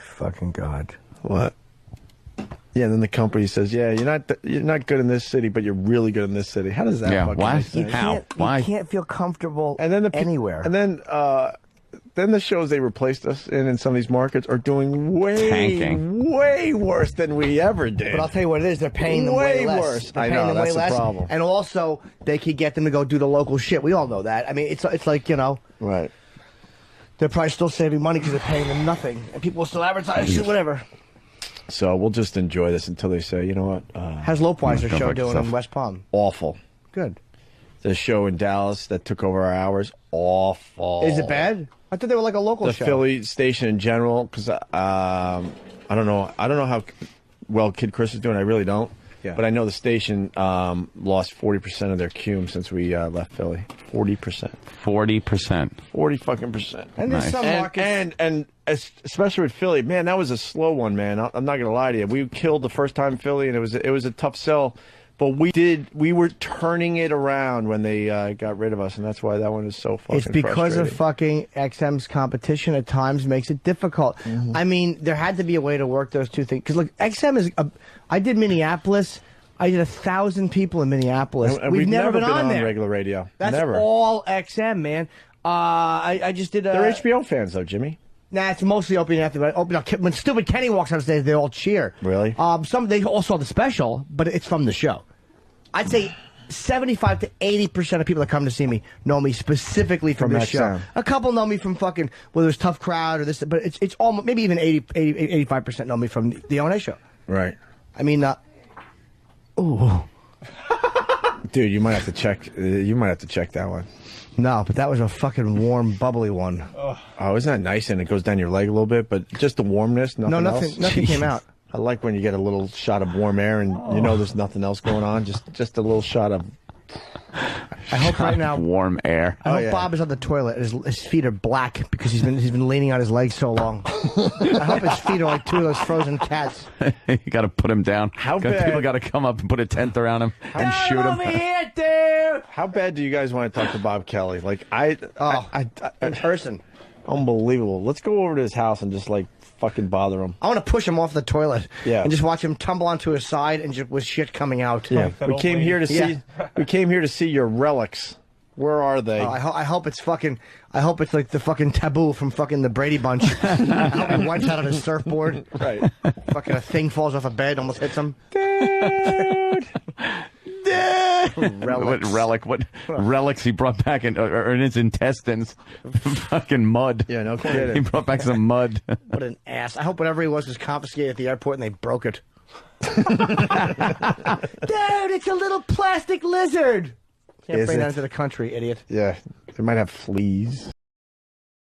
Fucking God. What? Yeah, and then the company says, "Yeah, you're not good in this city, but you're really good in this city." How does that? Yeah, fucking why? make sense? How? Why? You can't feel comfortable And then anywhere. And then the shows they replaced us in some of these markets are doing way worse than we ever did. But I'll tell you what it is. They're paying them way less. worse. They're I paying know, them way that's the less. problem. And also, they could get them to go do the local shit. We all know that. I mean, it's like, you know. Right. They're probably still saving money because they're paying them nothing. And people will still advertise shit, whatever. So we'll just enjoy this until they say, you know what? How's Lopeweiser show doing in West Palm? Awful. Good. The show in Dallas that took over our hours, awful. Is it bad? I thought they were like a local the show. Philly station in general, because I don't know how well Kid Chris is doing. I really don't. Yeah. But I know the station lost 40% of their cume since we left Philly. 40%. 40%. 40 fucking percent. And there's some markets. And especially with Philly, man, that was a slow one, man. I'm not gonna lie to you. We killed the first time in Philly, and it was a tough sell. But we were turning it around when they got rid of us, and that's why that one is so fucking It's because of fucking XM's competition at times makes it difficult. I mean, there had to be a way to work those two things. Because, look, XM is... I did Minneapolis. I did 1,000 people in Minneapolis. And We've never been on there. regular radio. That's never. all XM, man. I just did... They're HBO fans, though, Jimmy. Nah, it's mostly Opie and Anthony. But when Stupid Kenny walks on stage, they all cheer. Really? They all saw the special, but it's from the show. I'd say 75 to 80% of people that come to see me know me specifically from this show. A couple know me from fucking whether it's Tough Crowd or this, but it's almost maybe even 85% know me from the O&A show. Right. I mean, ooh, dude, you might have to check. You might have to check that one. No, but that was a fucking warm, bubbly one. Oh, isn't that nice? And it goes down your leg a little bit, but just the warmness. Nothing else? Nothing came out. I like when you get a little shot of warm air and you know there's nothing else going on. Just a little shot of. I hope right now warm air. I hope Bob is on the toilet. His feet are black because he's been leaning on his legs so long. I hope his feet are like two of those frozen cats. You got to put him down. How bad? People got to come up and put a tent around him and shoot him. Over here, dude. How bad do you guys want to talk to Bob Kelly? Like in person. Unbelievable. Let's go over to his house and just like fucking bother him. I want to push him off the toilet. Yeah. And just watch him tumble onto his side and just with shit coming out. Yeah. We came here to see. We came here to see your relics. Where are they? I hope it's fucking. I hope it's like the fucking Taboo from fucking the Brady Bunch. I hope he wipes out on his surfboard. Right. Fucking a thing falls off a bed, almost hits him. Dude. What relics he brought back in his intestines? Fucking mud. Yeah, no kidding. He brought back some mud. What an ass. I hope whatever he was confiscated at the airport and they broke it. Dude, it's a little plastic lizard. Can't bring that into the country, idiot. Yeah, they might have fleas.